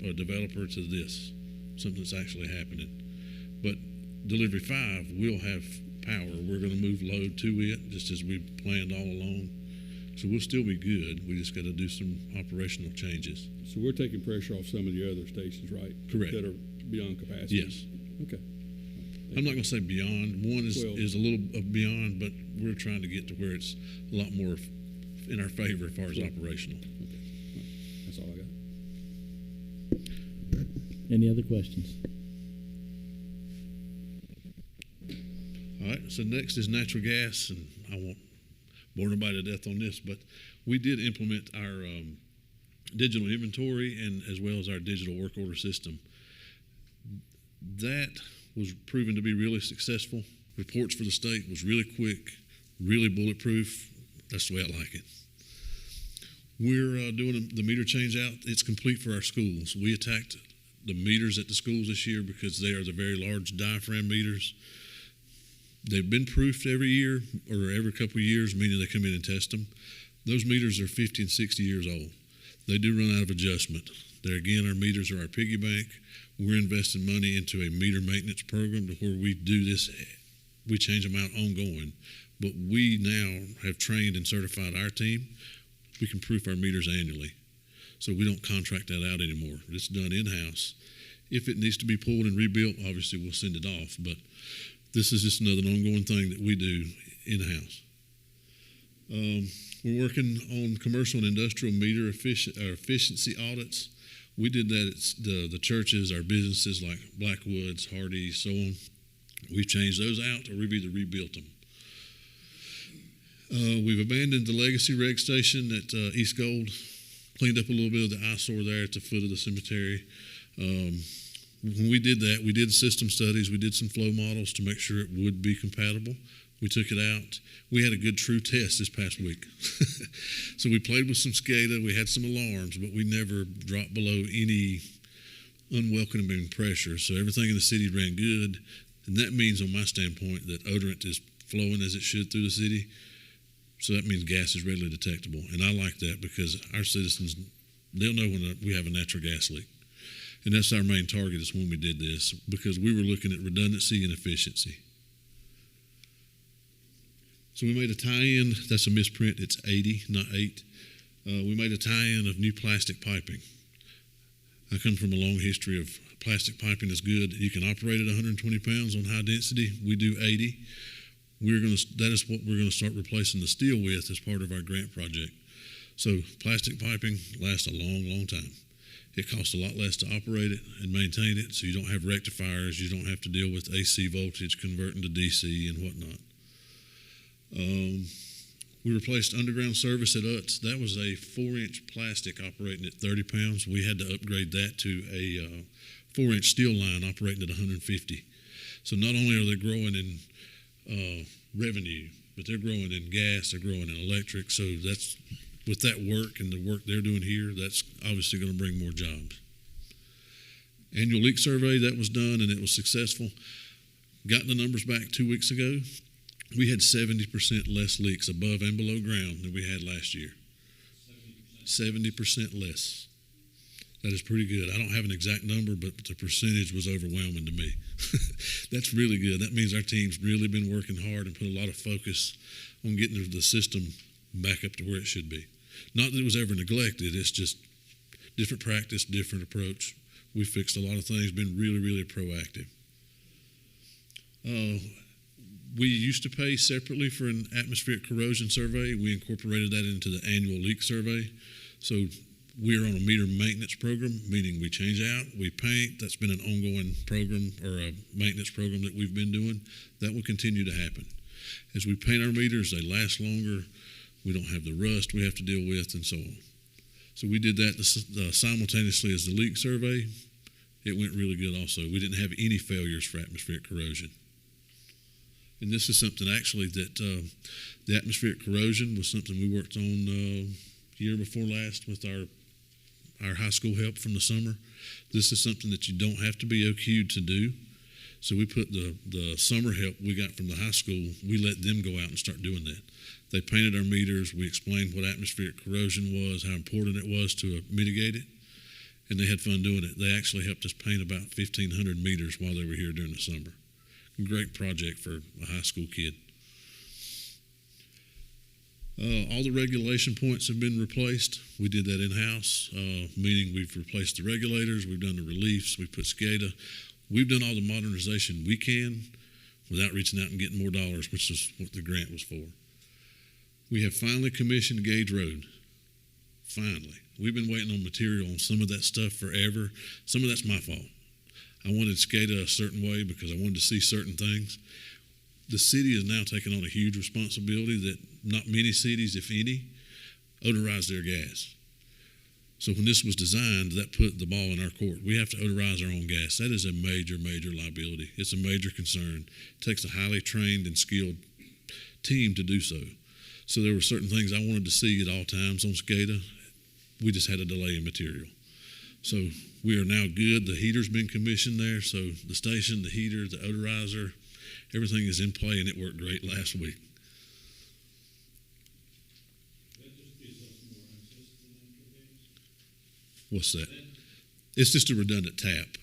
a developer to this, something that's actually happening. But Delivery 5 will have power. We're going to move load to it just as we planned all along. So we'll still be good. We just got to do some operational changes. So we're taking pressure off some of the other stations, right? Correct. That are beyond capacity. Yes. Okay. I'm not going to say beyond. One is a little beyond, but we're trying to get to where it's a lot more in our favor as far as operational. Okay. That's all I got. Any other questions? All right, so next is natural gas, and I won't bore nobody to death on this, but we did implement our digital inventory and as well as our digital work order system. That was proven to be really successful. Reports for the state was really quick, really bulletproof. That's the way I like it. We're doing the meter change out. It's complete for our schools. We attacked the meters at the schools this year because they are the very large diaphragm meters. They've been proofed every year or every couple of years, meaning they come in and test them. Those meters are 50 and 60 years old. They do run out of adjustment. There again, our meters are our piggy bank. We're investing money into a meter maintenance program to where we do this. We change them out ongoing. But we now have trained and certified our team. We can proof our meters annually. So we don't contract that out anymore. It's done in-house. If it needs to be pulled and rebuilt, obviously we'll send it off. But this is just another ongoing thing that we do in-house. We're working on commercial and industrial meter efficiency audits. We did that at the churches, our businesses like Blackwoods, Hardy, so on. We've changed those out, or we've either rebuilt them. We've abandoned the legacy reg station at East Gold, cleaned up a little bit of the eyesore there at the foot of the cemetery. When we did that, we did system studies, we did some flow models to make sure it would be compatible. We took it out. We had a good true test this past week. So we played with some SCADA, we had some alarms, but we never dropped below any unwelcoming pressure. So everything in the city ran good. And that means, on my standpoint, that odorant is flowing as it should through the city. So that means gas is readily detectable. And I like that because our citizens, they'll know when we have a natural gas leak. And that's our main target is when we did this, because we were looking at redundancy and efficiency. So we made a tie-in. That's a misprint. It's 80, not 8. We made a tie-in of new plastic piping. I come from a long history of plastic piping is good. You can operate at 120 pounds on high density. We do 80. That is what we're going to start replacing the steel with as part of our grant project. So plastic piping lasts a long, long time. It costs a lot less to operate it and maintain it, so you don't have rectifiers. You don't have to deal with AC voltage converting to DC and whatnot. We replaced underground service at UTS. That was a 4-inch plastic operating at 30 pounds. We had to upgrade that to a 4-inch steel line operating at 150. So not only are they growing in revenue, but they're growing in gas, they're growing in electric. So that's, with that work and the work they're doing here, that's obviously going to bring more jobs. Annual leak survey, that was done and it was successful. Got the numbers back 2 weeks ago. We had 70% less leaks above and below ground than we had last year. 70% less. That is pretty good. I don't have an exact number, but the percentage was overwhelming to me. That's really good. That means our team's really been working hard and put a lot of focus on getting the system back up to where it should be. Not that it was ever neglected, it's just different practice, different approach. We fixed a lot of things, been really, really proactive. We used to pay separately for an atmospheric corrosion survey. We incorporated that into the annual leak survey. So we're on a meter maintenance program, meaning we change out, we paint. That's been an ongoing program or a maintenance program that we've been doing. That will continue to happen. As we paint our meters, they last longer. We don't have the rust we have to deal with and so on. So we did that simultaneously as the leak survey. It went really good also. We didn't have any failures for atmospheric corrosion. And this is something actually that the atmospheric corrosion was something we worked on year before last with our high school help from the summer. This is something that you don't have to be OQ'd to do. So we put the summer help we got from the high school, we let them go out and start doing that. They painted our meters, we explained what atmospheric corrosion was, how important it was to mitigate it, and they had fun doing it. They actually helped us paint about 1,500 meters while they were here during the summer. Great project for a high school kid. All the regulation points have been replaced. We did that in-house, meaning we've replaced the regulators, we've done the reliefs, we've put SCADA. We've done all the modernization we can without reaching out and getting more dollars, which is what the grant was for. We have finally commissioned Gage Road. Finally. We've been waiting on material on some of that stuff forever. Some of that's my fault. I wanted SCADA a certain way because I wanted to see certain things. The city is now taking on a huge responsibility that not many cities, if any, odorize their gas. So when this was designed, that put the ball in our court. We have to odorize our own gas. That is a major, major liability. It's a major concern. It takes a highly trained and skilled team to do so. So there were certain things I wanted to see at all times on SCADA. We just had a delay in material. So we are now good. The heater's been commissioned there. So the station, the heater, the odorizer, everything is in play, and it worked great last week. What's that? It's just a redundant tap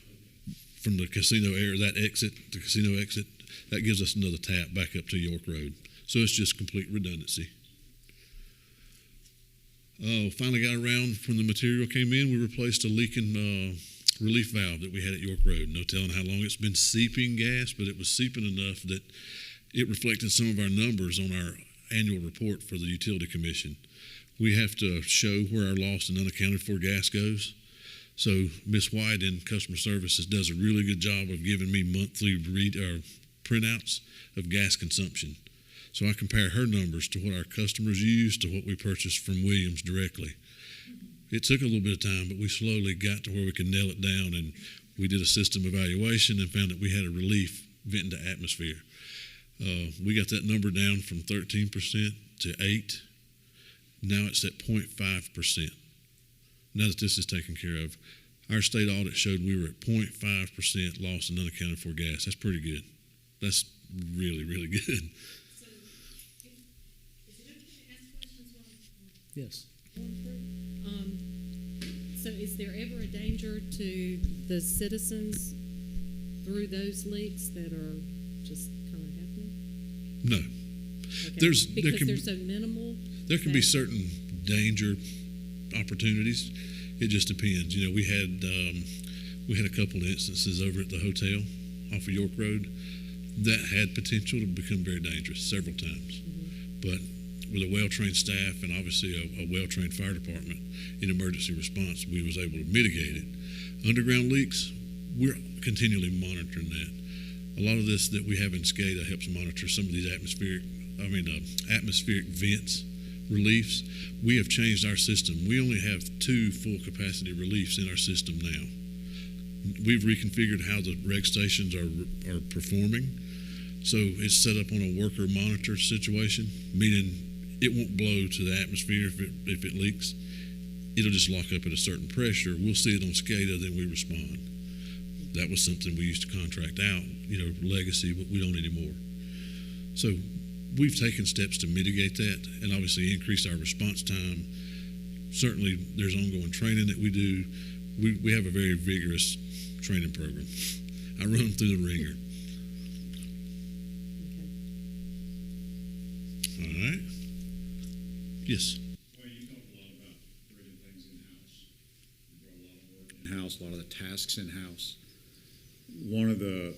from the casino area, that exit, the casino exit. That gives us another tap back up to York Road. So it's just complete redundancy. Finally got around when the material came in, we replaced a leaking relief valve that we had at York Road. No telling how long it's been seeping gas, but it was seeping enough that it reflected some of our numbers on our annual report for the Utility Commission. We have to show where our lost and unaccounted for gas goes. So Ms. White in customer services does a really good job of giving me monthly printouts of gas consumption. So I compare her numbers to what our customers use to what we purchased from Williams directly. It took a little bit of time, but we slowly got to where we could nail it down, and we did a system evaluation and found that we had a relief venting to atmosphere. We got that number down from 13% to 8%. Now it's at 0.5%. Now that this is taken care of, our state audit showed we were at 0.5% lost and unaccounted for gas. That's pretty good. That's really, really good. So, is it okay to ask questions while Yes. going through? So is there ever a danger to the citizens through those leaks that are just kind of happening? No. Okay. Because they're so minimal? There can be certain danger opportunities. It just depends. You know, we had a couple of instances over at the hotel off of York Road that had potential to become very dangerous several times. Mm-hmm. But with a well-trained staff and obviously a well-trained fire department in emergency response, we was able to mitigate it. Underground leaks, we're continually monitoring that. A lot of this that we have in SCADA helps monitor some of these atmospheric vents, reliefs. We have changed our system. We only have 2 full capacity reliefs in our system now. We've reconfigured how the reg stations are performing. So it's set up on a worker monitor situation, meaning it won't blow to the atmosphere if it leaks. It'll just lock up at a certain pressure. We'll see it on SCADA, then we respond. That was something we used to contract out, legacy, but we don't anymore. So we've taken steps to mitigate that and obviously increase our response time certainly there's ongoing training that we do. We have a very vigorous training program. I run them through the ringer. All right. Yes. Well, you talk a lot about bringing things in-house. You brought a lot of work in-house, a lot of the tasks in-house. One of the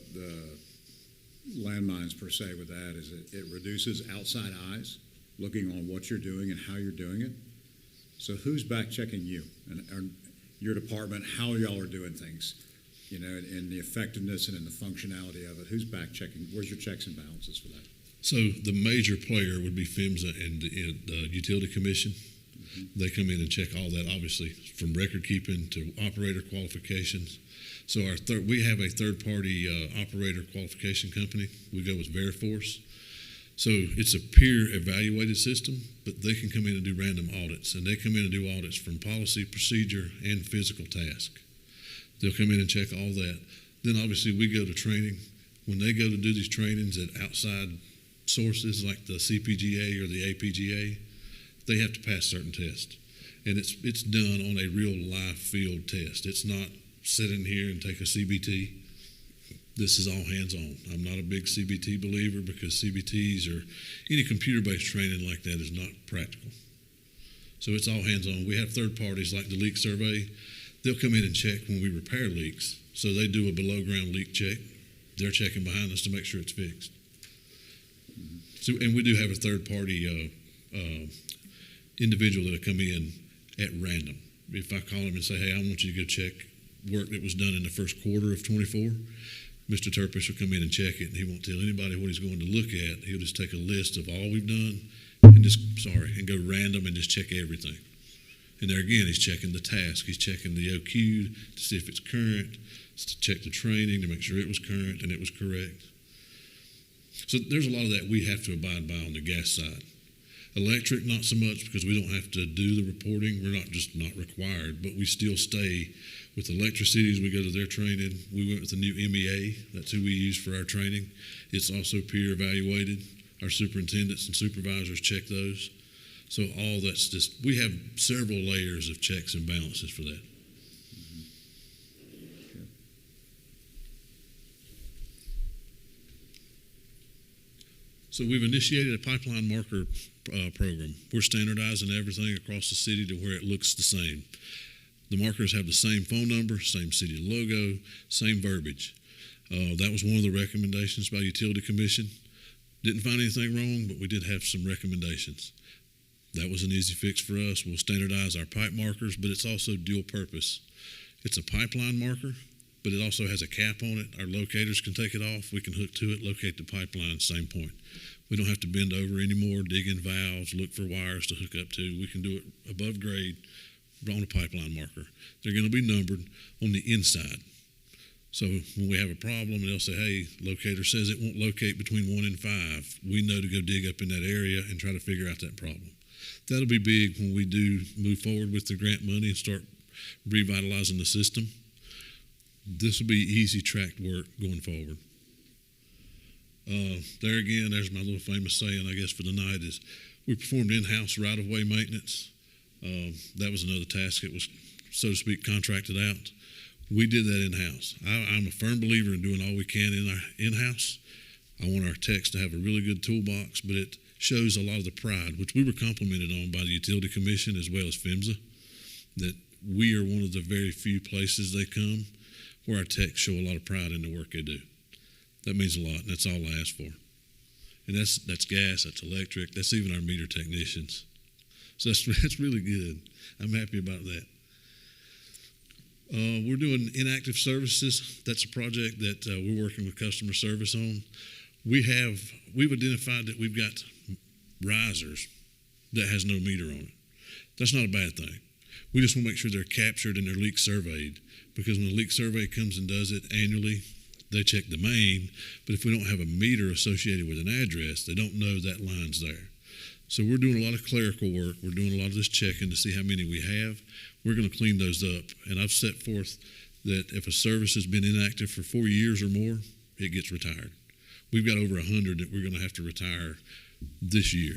landmines per se with that is it reduces outside eyes looking on what you're doing and how you're doing it. So who's back checking you and your department, how y'all are doing things, you know, and the effectiveness and in the functionality of it? Who's back checking? Where's your checks and balances for that? So the major player would be PHMSA and the Utility Commission. Mm-hmm. They come in and check all that, obviously, from record keeping to operator qualifications. So we have a third-party operator qualification company. We go with Veriforce. So it's a peer-evaluated system, but they can come in and do random audits, and they come in and do audits from policy, procedure, and physical task. They'll come in and check all that. Then obviously we go to training. When they go to do these trainings at outside sources like the CPGA or the APGA, they have to pass certain tests. And it's done on a real live field test. It's not sit in here and take a CBT. This is all hands-on. I'm not a big CBT believer because CBTs or any computer-based training like that is not practical. So it's all hands-on. We have third parties like the leak survey. They'll come in and check when we repair leaks. So they do a below-ground leak check. They're checking behind us to make sure it's fixed. So, and we do have a third-party individual that'll come in at random. If I call him and say, hey, I want you to go check work that was done in the first quarter of 24, Mr. Turpish will come in and check it, and he won't tell anybody what he's going to look at. He'll just take a list of all we've done and go random and just check everything. And there again, he's checking the task. He's checking the OQ to see if it's current, to check the training to make sure it was current and it was correct. So there's a lot of that we have to abide by on the gas side. Electric, not so much because we don't have to do the reporting. We're not required, but we still stay with electricities. We go to their training. We went with the new MEA. That's who we use for our training. It's also peer evaluated. Our superintendents and supervisors check those. So all that's just, we have several layers of checks and balances for that. So we've initiated a pipeline marker program. We're standardizing everything across the city to where it looks the same. The markers have the same phone number, same city logo, same verbiage. That was one of the recommendations by Utility Commission. Didn't find anything wrong, but we did have some recommendations. That was an easy fix for us. We'll standardize our pipe markers, but it's also dual purpose. It's a pipeline marker, but it also has a cap on it. Our locators can take it off. We can hook to it, locate the pipeline, same point. We don't have to bend over anymore, dig in valves, look for wires to hook up to. We can do it above grade on a pipeline marker. They're going to be numbered on the inside. So when we have a problem and they'll say, hey, locator says it won't locate between 1 and 5, we know to go dig up in that area and try to figure out that problem. That'll be big when we do move forward with the grant money and start revitalizing the system. This will be easy tracked work going forward. There again, there's my little famous saying, I guess, for the night is we performed in-house right-of-way maintenance. That was another task that was, so to speak, contracted out. We did that in-house. I'm a firm believer in doing all we can in our in-house. I want our techs to have a really good toolbox, but it shows a lot of the pride, which we were complimented on by the Utility Commission as well as PHMSA, that we are one of the very few places they come where our techs show a lot of pride in the work they do. That means a lot, and that's all I ask for. And that's gas, that's electric, that's even our meter technicians. So that's really good. I'm happy about that. We're doing inactive services. That's a project that we're working with customer service on. We've identified that we've got risers that has no meter on it. That's not a bad thing. We just want to make sure they're captured and they're leak surveyed, because when a leak survey comes and does it annually, they check the main, but if we don't have a meter associated with an address, they don't know that line's there. So we're doing a lot of clerical work. We're doing a lot of this checking to see how many we have. We're going to clean those up. And I've set forth that if a service has been inactive for 4 years or more, it gets retired. We've got over 100 that we're going to have to retire this year.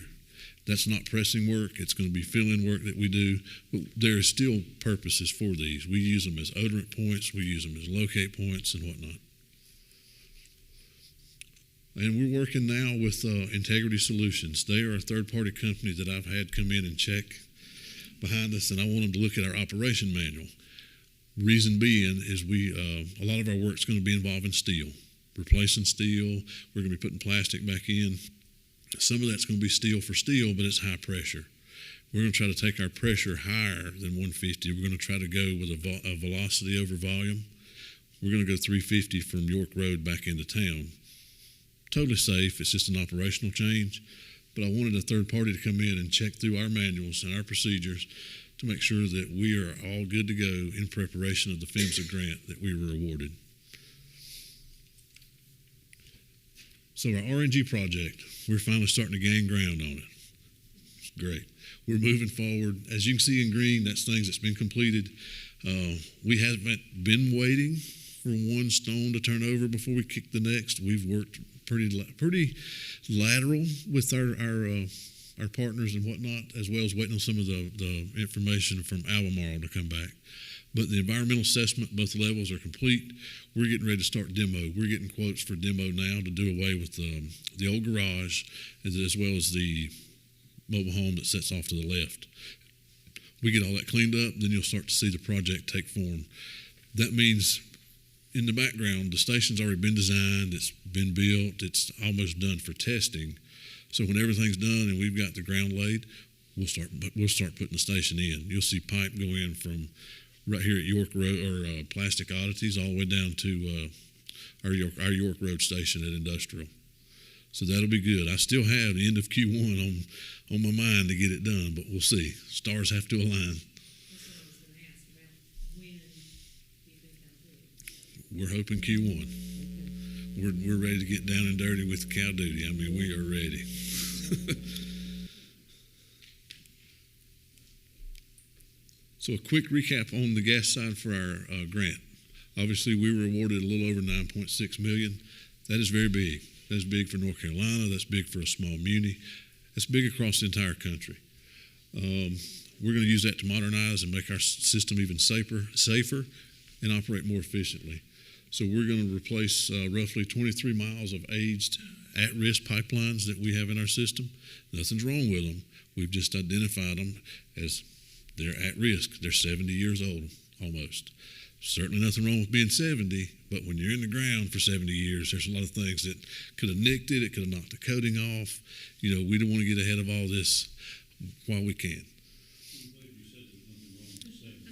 That's not pressing work. It's going to be fill-in work that we do, but there is still purposes for these. We use them as odorant points. We use them as locate points and whatnot. And we're working now with Integrity Solutions. They are a third-party company that I've had come in and check behind us, and I want them to look at our operation manual. Reason being is a lot of our work's going to be involving steel, replacing steel. We're going to be putting plastic back in. Some of that's going to be steel for steel, but it's high pressure. We're going to try to take our pressure higher than 150. We're going to try to go with a velocity over volume. We're going to go 350 from York Road back into town. Totally safe. It's just an operational change. But I wanted a third party to come in and check through our manuals and our procedures to make sure that we are all good to go in preparation of the PHMSA grant that we were awarded. So our RNG project, we're finally starting to gain ground on it. It's great. We're moving forward. As you can see in green, that's things that's been completed. We haven't been waiting for one stone to turn over before we kick the next. We've worked pretty lateral with our partners and whatnot, as well as waiting on some of the information from Albemarle to come back. But the environmental assessment, both levels are complete. We're getting ready to start demo. We're getting quotes for demo now to do away with the old garage, as well as the mobile home that sits off to the left. We get all that cleaned up, then you'll start to see the project take form. That means in the background, the station's already been designed, it's been built, it's almost done for testing. So when everything's done and we've got the ground laid, we'll start putting the station in. You'll see pipe go in from right here at York Road or Plastic Oddities all the way down to our York Road station at Industrial. So that'll be good. I still have the end of Q1 on my mind to get it done, but we'll see. Stars have to align. We're hoping Q1. We're ready to get down and dirty with cow duty. I mean, we are ready. So a quick recap on the gas side for our grant. Obviously, we were awarded a little over $9.6 million. That is very big. That's big for North Carolina. That's big for a small muni. That's big across the entire country. We're going to use that to modernize and make our system even safer and operate more efficiently. So we're going to replace roughly 23 miles of aged, at-risk pipelines that we have in our system. Nothing's wrong with them. We've just identified them as they're at risk. They're 70 years old, almost. Certainly nothing wrong with being 70, but when you're in the ground for 70 years, there's a lot of things that could have nicked it. It could have knocked the coating off. You know, we don't want to get ahead of all this while we can.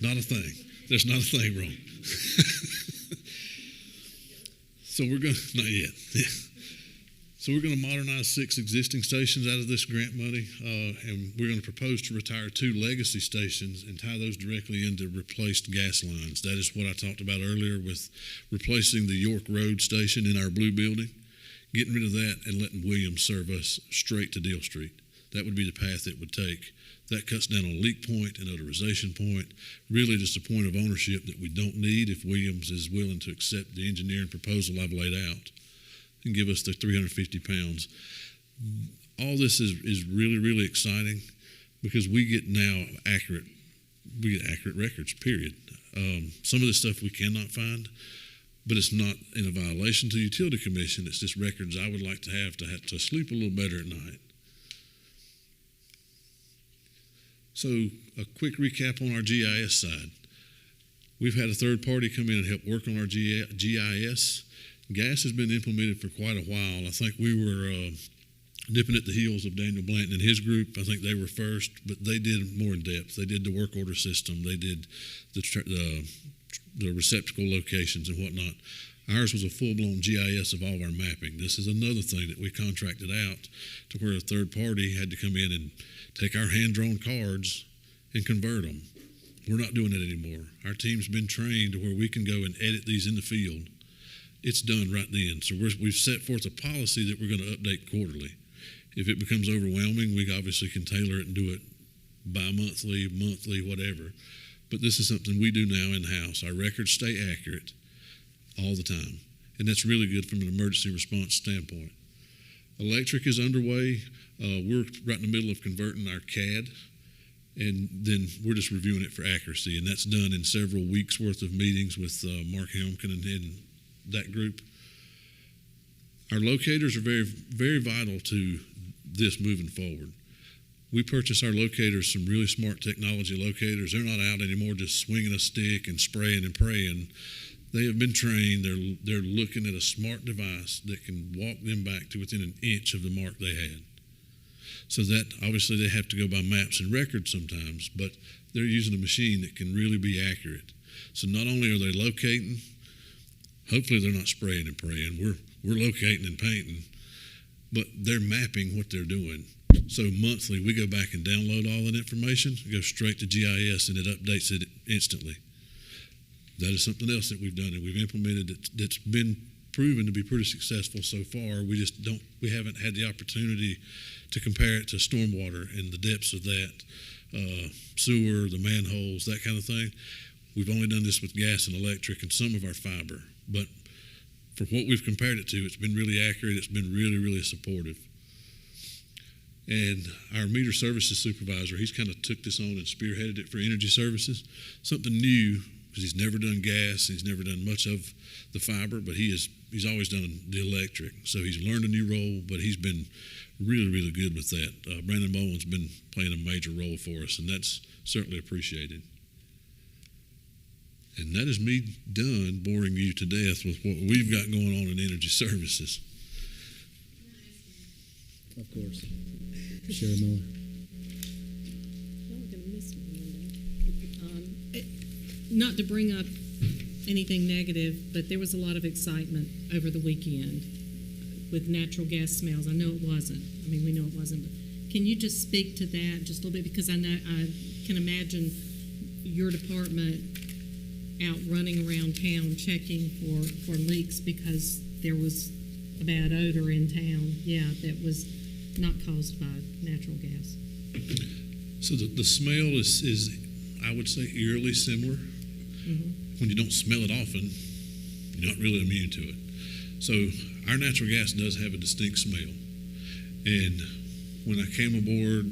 Not a thing. There's not a thing wrong. So we're going to, not yet. So we're going to modernize 6 existing stations out of this grant money, and we're going to propose to retire 2 legacy stations and tie those directly into replaced gas lines. That is what I talked about earlier with replacing the York Road station in our blue building, getting rid of that and letting Williams serve us straight to Deal Street. That would be the path it would take. That cuts down on leak point and odorization point, really just a point of ownership that we don't need if Williams is willing to accept the engineering proposal I've laid out and give us the 350 pounds. All this is really, really exciting because we get now accurate records, period. Some of this stuff we cannot find, but it's not in a violation to the Utility Commission. It's just records I would like to have to sleep a little better at night. So a quick recap on our GIS side. We've had a third party come in and help work on our GIS. Gas has been implemented for quite a while. I think we were nipping at the heels of Daniel Blanton and his group. I think they were first, but they did more in depth. They did the work order system. They did the receptacle locations and whatnot. Ours was a full-blown GIS of all of our mapping. This is another thing that we contracted out to where a third party had to come in and take our hand-drawn cards and convert them. We're not doing that anymore. Our team's been trained to where we can go and edit these in the field. It's done right then. So we've set forth a policy that we're going to update quarterly. If it becomes overwhelming, we obviously can tailor it and do it bi-monthly, monthly, whatever. But this is something we do now in-house. Our records stay accurate all the time. And that's really good from an emergency response standpoint. Electric is underway. We're right in the middle of converting our CAD, and then we're just reviewing it for accuracy, and that's done in several weeks' worth of meetings with Mark Helmkin and that group. Our locators are very, very vital to this moving forward. We purchased our locators, some really smart technology locators. They're not out anymore just swinging a stick and spraying and praying. They have been trained. They're looking at a smart device that can walk them back to within an inch of the mark they had. So that obviously they have to go by maps and records sometimes, but they're using a machine that can really be accurate. So not only are they locating, hopefully they're not spraying and praying. We're locating and painting, but they're mapping what they're doing. So monthly we go back and download all that information, go straight to GIS, and it updates it instantly. That is something else that we've done and we've implemented that's been proven to be pretty successful so far. We haven't had the opportunity to compare it to stormwater and the depths of that, sewer, the manholes, that kind of thing. We've only done this with gas and electric and some of our fiber, but for what we've compared it to, it's been really accurate. It's been really, really supportive. And our meter services supervisor, he's kind of took this on and spearheaded it for energy services. Something new, because he's never done gas, he's never done much of the fiber, but he's always done the electric. So he's learned a new role, but he's been really, really good with that. Brandon Bowen's been playing a major role for us, and that's certainly appreciated. And that is me done boring you to death with what we've got going on in energy services. Of course. Sheriff Miller. Y'all are gonna miss me one day. Not to bring up anything negative, but there was a lot of excitement over the weekend with natural gas smells. I know it wasn't. I mean, we know it wasn't. But can you just speak to that just a little bit? Because I can imagine your department out running around town checking for leaks because there was a bad odor in town. Yeah, that was not caused by natural gas. So the smell is, I would say, eerily similar. Mm-hmm. When you don't smell it often, you're not really immune to it. So our natural gas does have a distinct smell. And when I came aboard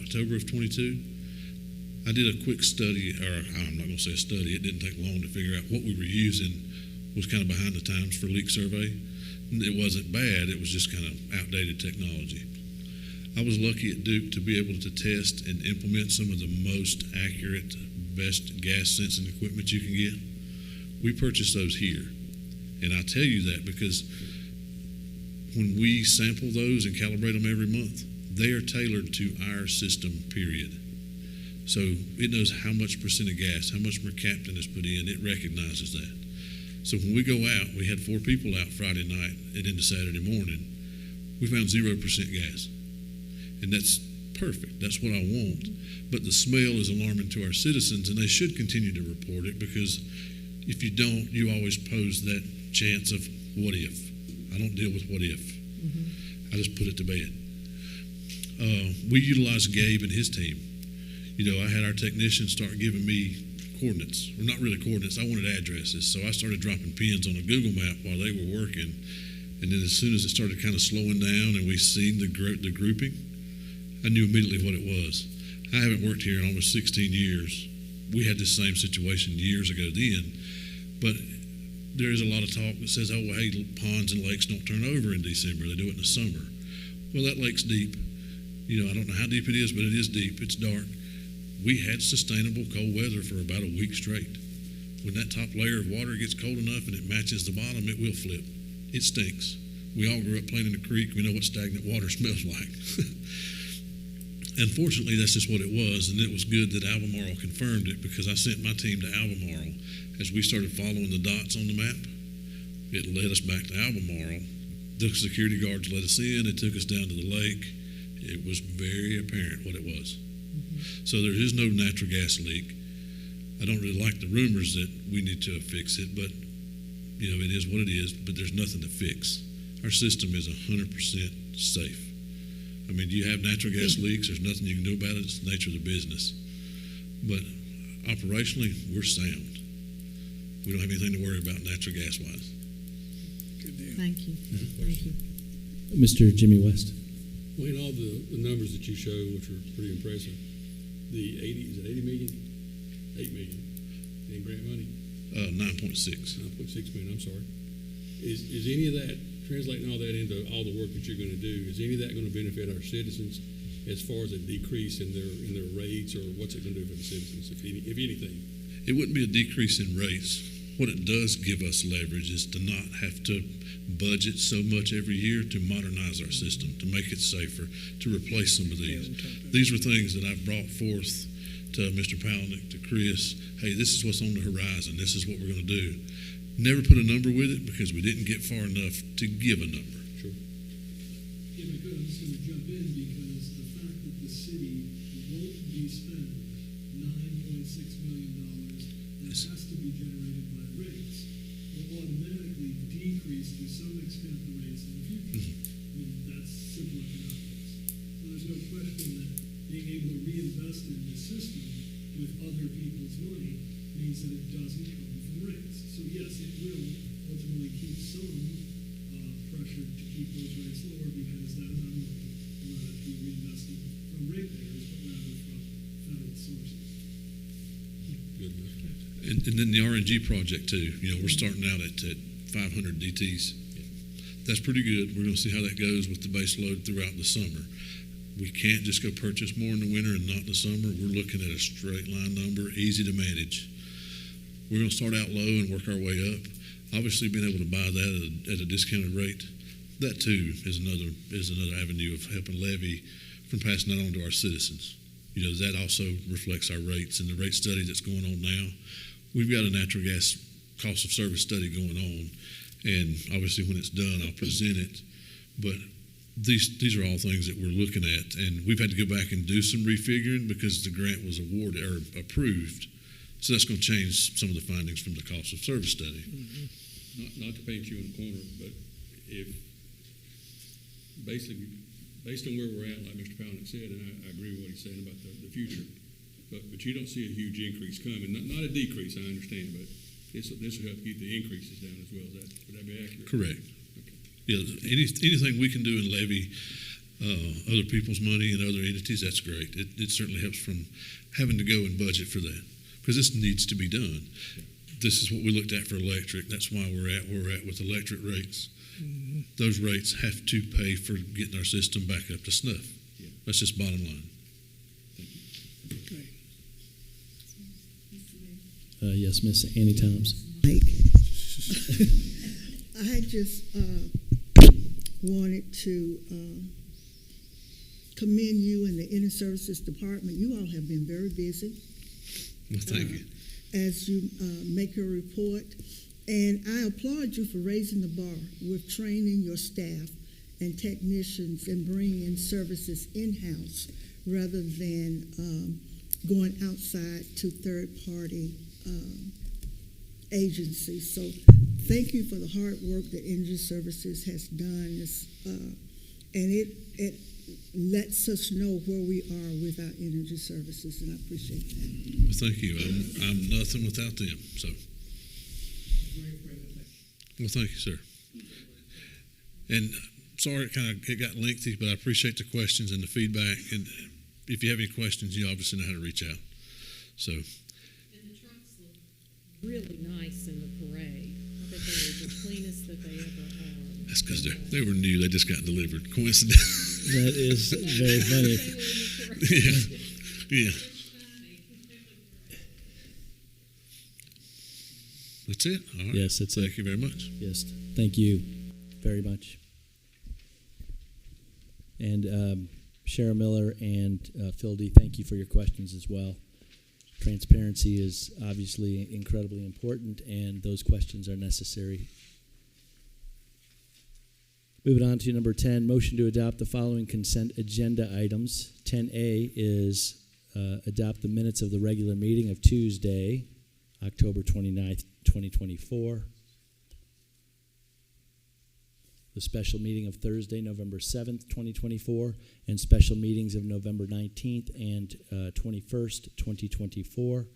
October of 22, I did a quick study, or I'm not going to say a study, it didn't take long to figure out what we were using was kind of behind the times for leak survey. It wasn't bad, it was just kind of outdated technology. I was lucky at Duke to be able to test and implement some of the most accurate, best gas sensing equipment you can get. We purchased those here. And I tell you that because when we sample those and calibrate them every month, they are tailored to our system, period. So it knows how much percent of gas, how much mercaptan is put in, it recognizes that. So when we go out, we had 4 people out Friday night and into Saturday morning, we found 0% gas. And that's perfect, that's what I want. But the smell is alarming to our citizens and they should continue to report it because if you don't, you always pose that chance of what if. I don't deal with what if. I just put it to bed. We utilize Gabe and his team. You know, I had our technicians start giving me coordinates, or not really coordinates, I wanted addresses. So I started dropping pins on a Google map while they were working. And then as soon as it started kind of slowing down and we seen the grouping, I knew immediately what it was. I haven't worked here in almost 16 years. We had this same situation years ago then, but there is a lot of talk that says, oh, well, hey, ponds and lakes don't turn over in December, they do it in the summer. Well, that lake's deep. You know, I don't know how deep it is, but it is deep, it's dark. We had sustainable cold weather for about a week straight. When that top layer of water gets cold enough and it matches the bottom, it will flip. It stinks. We all grew up playing in the creek. We know what stagnant water smells like. Unfortunately, that's just what it was, and it was good that Albemarle confirmed it because I sent my team to Albemarle. As we started following the dots on the map, it led us back to Albemarle. The security guards let us in. They took us down to the lake. It was very apparent what it was. So there is no natural gas leak. I don't really like the rumors that we need to fix it, but you know, it is what it is, but there's nothing to fix. Our system is 100% safe. I mean, you have natural gas leaks, there's nothing you can do about it, it's the nature of the business. But operationally, we're sound. We don't have anything to worry about natural gas wise. Thank you. Thank you. Mr. Jimmy West. Well, in all the numbers that you show, which are pretty impressive, the 80, is it 80 million? 8 million in grant money? 9.6. 9.6 million, I'm sorry. Is any of that, translating all that into all the work that you're going to do, is any of that going to benefit our citizens as far as a decrease in their rates, or what's it going to do for the citizens, if anything? It wouldn't be a decrease in rates. What it does give us leverage is to not have to budget so much every year to modernize our system, to make it safer, to replace some of these. These were things that I've brought forth to Mr. Palnick, to Chris. Hey, this is what's on the horizon. This is what we're going to do. Never put a number with it because we didn't get far enough to give a number. Sure. Yeah, because I'm just going to jump in because the fact that the city won't be spending $9.6 million that has to be generated by rates will automatically decrease to some extent the rates in the future. I mean, that's simple economics. So there's no question that being able to reinvest in the system with other people's money means that it doesn't come from rates. So yes, it will ultimately keep some pressure to keep those rates lower because that amount of money will not have to be reinvested from ratepayers, but rather from federal sources. Good enough. And then the RNG project too. You know, we're starting out at 500 DTs. That's pretty good. We're going to see how that goes with the base load throughout the summer. We can't just go purchase more in the winter and not in the summer. We're looking at a straight line number, easy to manage. We're going to start out low and work our way up. Obviously, being able to buy that at a discounted rate, that too is another avenue of helping levy from passing that on to our citizens. You know, that also reflects our rates, and the rate study that's going on now. We've got a natural gas cost of service study going on, and obviously when it's done, I'll present it. But these are all things that we're looking at, and we've had to go back and do some refiguring because the grant was awarded or approved. So that's going to change some of the findings from the cost of service study. Not to paint you in a corner, but if basically, based on where we're at, like Mr. Palnick said, and I agree with what he's saying about the future, but you don't see a huge increase coming. Not a decrease, I understand, but this will help keep the increases down as well. Would that be accurate? Correct. Okay. Yeah, anything we can do and levy other people's money and other entities, that's great. It certainly helps from having to go and budget for that because this needs to be done. Yeah. This is what we looked at for electric. That's why we're at where we're at with electric rates. Mm-hmm. Those rates have to pay for getting our system back up to snuff. Yeah. That's just bottom line. Yes, Miss Annie Toms. Mike, I just wanted to commend you and the Inner Services Department. You all have been very busy. Well, thank you. As you make your report. And I applaud you for raising the bar with training your staff and technicians and bringing in services in-house rather than going outside to third-party agencies. So thank you for the hard work that Energy Services has done. And it lets us know where we are with our energy services, and I appreciate that. Well, thank you. I'm nothing without them. So, well, thank you, sir. And sorry, it got lengthy, but I appreciate the questions and the feedback. And if you have any questions, you obviously know how to reach out. So. And the trucks look really nice in the parade. I bet they were the cleanest that they ever had. That's because they were new. They just got delivered. Coincidence. That is very funny. Yeah. That's it. All right. Yes, that's it. Thank you very much. Yes, thank you very much. And Shara Miller and Phil D., thank you for your questions as well. Transparency is obviously incredibly important, and those questions are necessary. Moving on to number 10, motion to adopt the following consent agenda items. 10A is adopt the minutes of the regular meeting of Tuesday, October 29th, 2024. The special meeting of Thursday, November 7th, 2024, and special meetings of November 19th and 21st, 2024.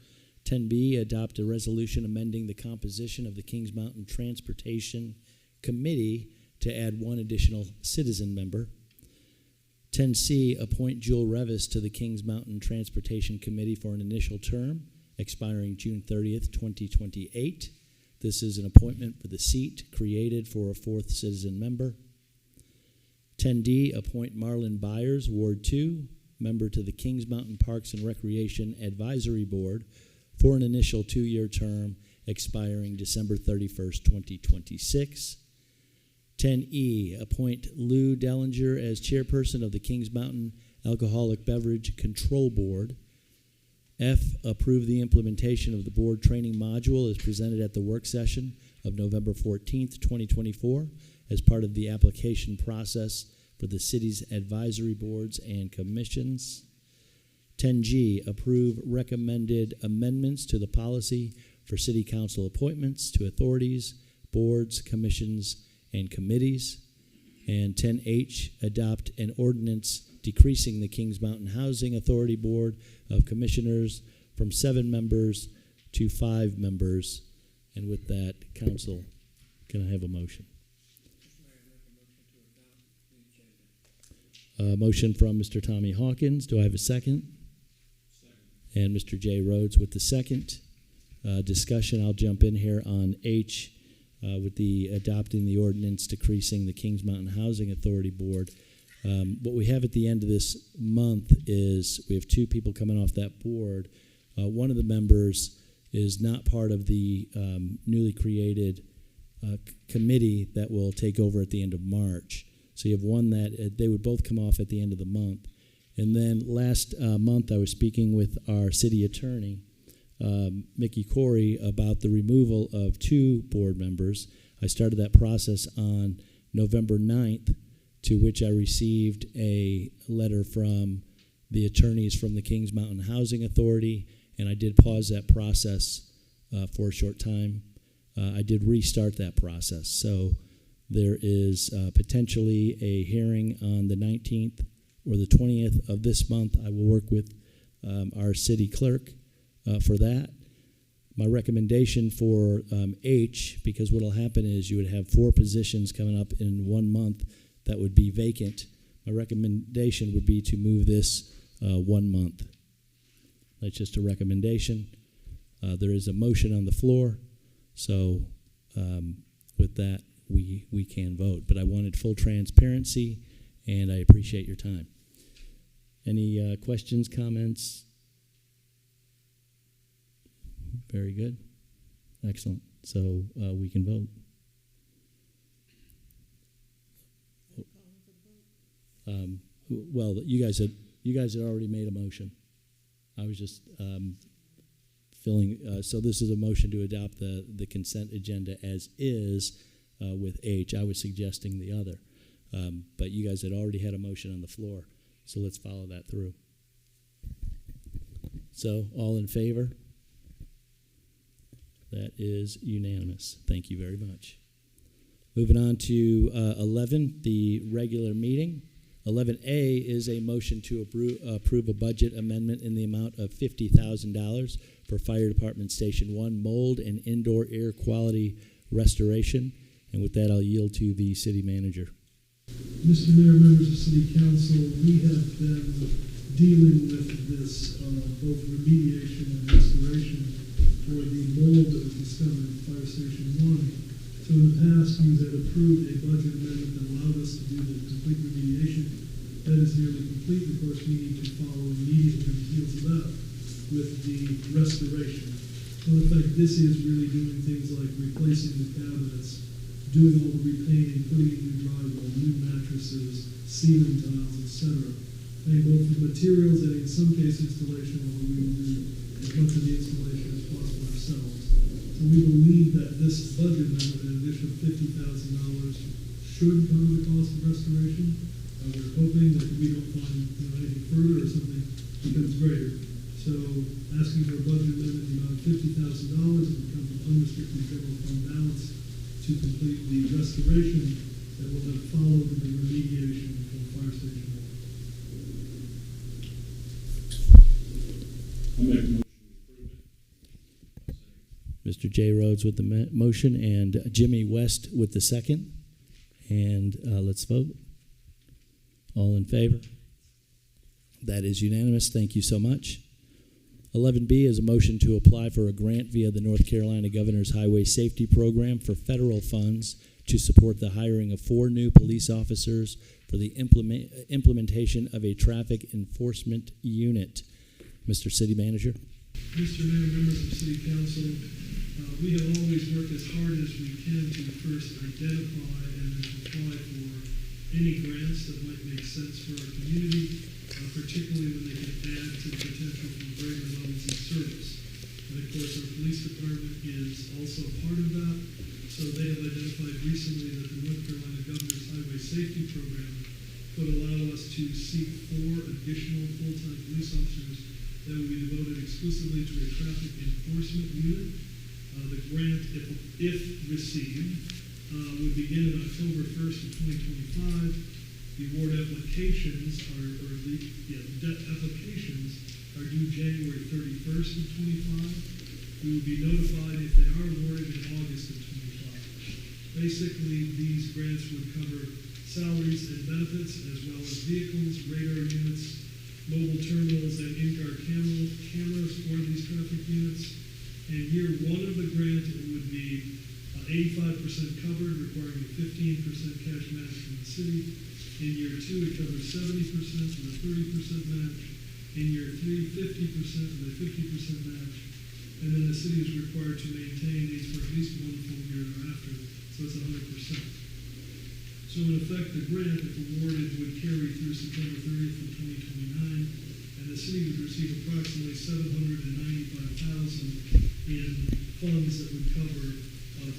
10B, adopt a resolution amending the composition of the Kings Mountain Transportation Committee to add one additional citizen member. 10C, appoint Jewel Revis to the Kings Mountain Transportation Committee for an initial term expiring June 30th, 2028. This is an appointment for the seat created for a fourth citizen member. 10D, appoint Marlon Byers, Ward 2, member to the Kings Mountain Parks and Recreation Advisory Board for an initial 2-year term expiring December 31st, 2026. 10E, appoint Lou Dellinger as chairperson of the Kings Mountain Alcoholic Beverage Control Board. F, approve the implementation of the board training module as presented at the work session of November 14th, 2024 as part of the application process for the city's advisory boards and commissions. 10G, approve recommended amendments to the policy for city council appointments to authorities, boards, commissions, and committees. And 10H, adopt an ordinance decreasing the Kings Mountain Housing Authority Board of Commissioners from 7 members to 5 members. And with that, council, can I have a motion? Motion from Mr. Tommy Hawkins. Do I have a second? And Mr. Jay Rhodes with the second. Discussion, I'll jump in here on H with the adopting the ordinance decreasing the Kings Mountain Housing Authority Board. What we have at the end of this month is we have 2 people coming off that board. One of the members is not part of the newly created committee that will take over at the end of March. So you have one that they would both come off at the end of the month. And then last month I was speaking with our city attorney, Mickey Corey, about the removal of 2 board members. I started that process on November 9th, to which I received a letter from the attorneys from the Kings Mountain Housing Authority, and I did pause that process for a short time. I did restart that process. So there is potentially a hearing on the 19th or the 20th of this month. I will work with our city clerk for that. My recommendation for H, because what will happen is you would have 4 positions coming up in 1 month that would be vacant. My recommendation would be to move this 1 month. That's just a recommendation. There is a motion on the floor, so with that, we can vote. But I wanted full transparency, and I appreciate your time. Any questions, comments? Very good. Excellent. So we can vote. Well, you guys had already made a motion. I was just filling. So this is a motion to adopt the consent agenda as is with H. I was suggesting the other, but you guys had already had a motion on the floor. So let's follow that through. So all in favor? That is unanimous. Thank you very much. Moving on to 11, the regular meeting. 11A is a motion to approve a budget amendment in the amount of $50,000 for Fire Department Station 1 mold and indoor air quality restoration. And with that, I'll yield to the city manager. Mr. Mayor, members of City Council, we have been dealing with this both remediation and restoration for the mold that was discovered at Fire Station 1. So in the past, we had approved a budget amendment that allowed us to do the complete remediation. That is nearly complete. Of course, we need to follow immediately on the heels of that with the restoration. So in fact, this is really doing things like replacing the cabinets, doing all the repainting, putting in new drywall, new mattresses, ceiling tiles, etc. Paying both for materials and in some cases installation, although we will do as much of the installation as possible ourselves. So we believe that this budget amendment, an additional $50,000, should cover the cost of restoration. We're hoping that we don't find anything further or something becomes greater. So asking for a budget amendment in the amount of $50,000 will come from unrestricted general fund balance to complete the restoration that will have followed the remediation for Fire Station 1. I make a motion. Mr. J. Rhodes with the motion and Jimmy West with the second. And let's vote. All in favor? That is unanimous. Thank you so much. 11B is a motion to apply for a grant via the North Carolina Governor's Highway Safety Program for federal funds to support the hiring of 4 new police officers for the implementation of a traffic enforcement unit. Mr. City Manager. Mr. Mayor, members of City Council, we have always worked as hard as we can to first identify and then apply for any grants that might make sense for our community, particularly when they can add to the potential for greater levels of service. And of course, our police department is also part of that. So they have identified recently that the North Carolina Governor's Highway Safety Program could allow us to seek 4 additional full-time police officers that will be devoted exclusively to a traffic enforcement unit. The grant, if received, would begin on October 1st of 2025. The award applications applications are due January 31st of 25. We will be notified if they are awarded in August of 25. Basically, these grants would cover salaries and benefits, as well as vehicles, radar units, mobile terminals, and in-car cameras for these traffic units. In year 1 of the grant, it would be 85% covered, requiring a 15% cash match from the city. In year 2, it covers 70% with a 30% match. In year 3, 50% with a 50% match. And then the city is required to maintain these for at least 1 full year thereafter, so it's 100%. So in effect, the grant, if awarded, would carry through September 30th of 2029, and the city would receive approximately $795,000 in funds that would cover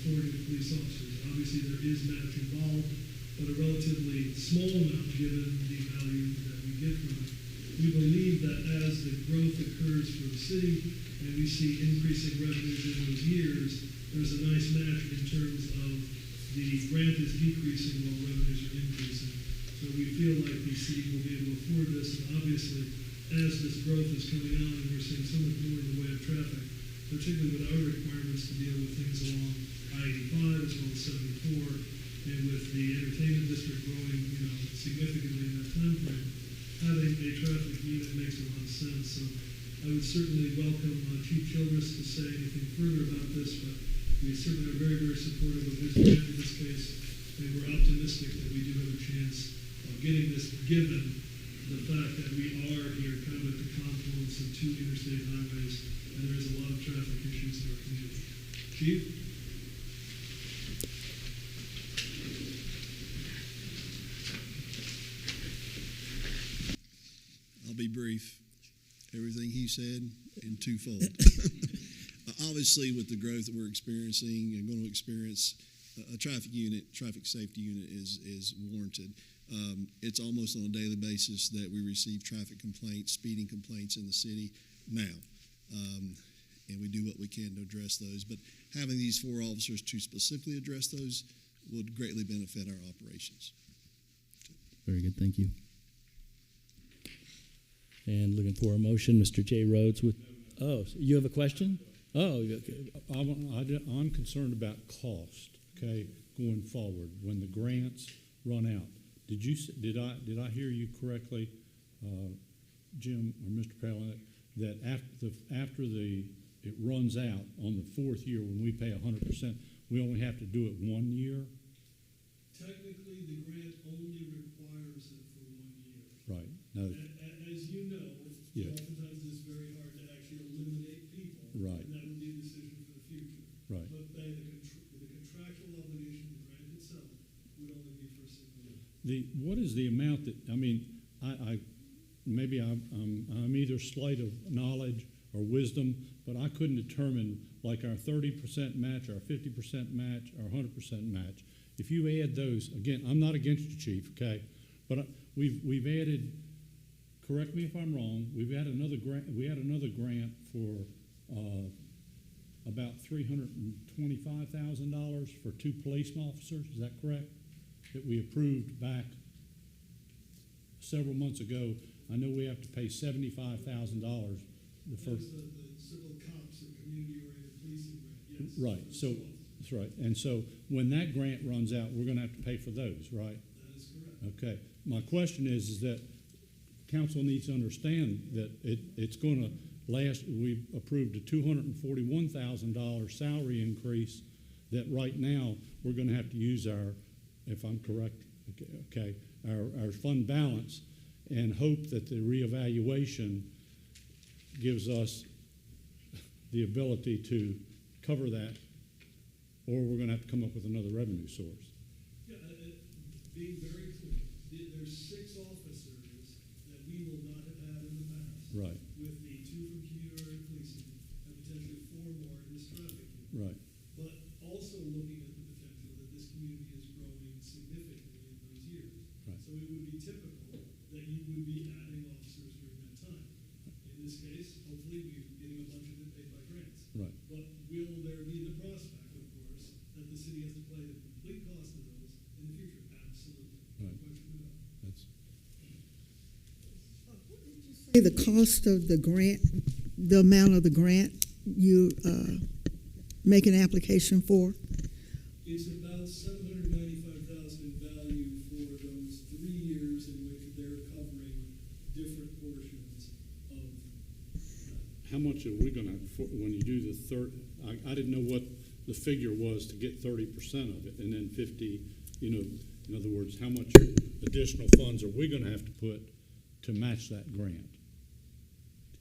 4 new police officers. Obviously, there is match involved, but a relatively small amount given the value that we get from it. We believe that as the growth occurs for the city and we see increasing revenues in those years, there's a nice match in terms of the grant is decreasing while revenues are increasing. So we feel like the city will be able to afford this, and obviously, as this growth is coming on and we're seeing so much more in the way of traffic, particularly with our requirements to deal with things along I-85 as well as 74, and with the entertainment district growing, significantly in that time frame, having a traffic unit makes a lot of sense. So I would certainly welcome Chief Childress to say anything further about this, but we certainly are very, very supportive of his grant in this case, and we're optimistic that we do have a chance of getting this, given the fact that we are here kind of at the confluence of 2 interstate highways, and there is a lot of traffic issues in our community. Chief? I'll be brief. Everything he said in twofold. Obviously, with the growth that we're experiencing and going to experience, a traffic safety unit is warranted. It's almost on a daily basis that we receive traffic complaints, speeding complaints in the city now. And we do what we can to address those. But having these 4 officers to specifically address those would greatly benefit our operations. Very good, thank you. And looking for a motion, Mr. J. Rhodes with, you have a question? Oh, okay. I'm concerned about cost, okay, going forward when the grants run out. Did I hear you correctly, Jim or Mr. Palin, that after it runs out on the 4th year when we pay 100%, we only have to do it 1 year? Technically, the grant only requires it for 1 year. Right. No. As you know, oftentimes it's very hard to actually eliminate people. Right. And that would be a decision for the future. Right. But the contractual obligation, the grant itself, would only be for a single year. What is the amount that, maybe I'm either slight of knowledge or wisdom, but I couldn't determine like our 30% match, our 50% match, our 100% match. If you add those, again, I'm not against you, Chief, okay? But we've added, correct me if I'm wrong, we had another grant for about $325,000 for 2 policeman officers, is that correct? That we approved back several months ago. I know we have to pay $75,000 the first. That's the civil cops or community-oriented policing grant, yes. Right. That's right. And so when that grant runs out, we're gonna have to pay for those, right? That is correct. Okay. My question is that council needs to understand that it's gonna last, we approved a $241,000 salary increase that right now, we're gonna have to use our, if I'm correct, okay, our fund balance and hope that the reevaluation gives us the ability to cover that, or we're gonna have to come up with another revenue source. Yeah, being very clear, there's 6 officers that we will not have had in the past. Right, With the 2 from community area policing and potentially 4 more in this traffic unit. right. But also looking at the potential that this community is growing significantly in those years. Right. So it would be typical that you would be adding officers during that time. In this case, hopefully we're getting a bunch of it paid by grants. Right. But will there be the prospect, of course, that the city has to play the complete cost of those in the future? Absolutely. No Right. question about it. That's, The cost of the grant, the amount of the grant you make an application for? It's about $795,000 in value for those 3 years in which they're covering different portions of how much are we gonna have, when you do the I didn't know what the figure was to get 30% of it, and then 50, in other words, how much additional funds are we gonna have to put to match that grant?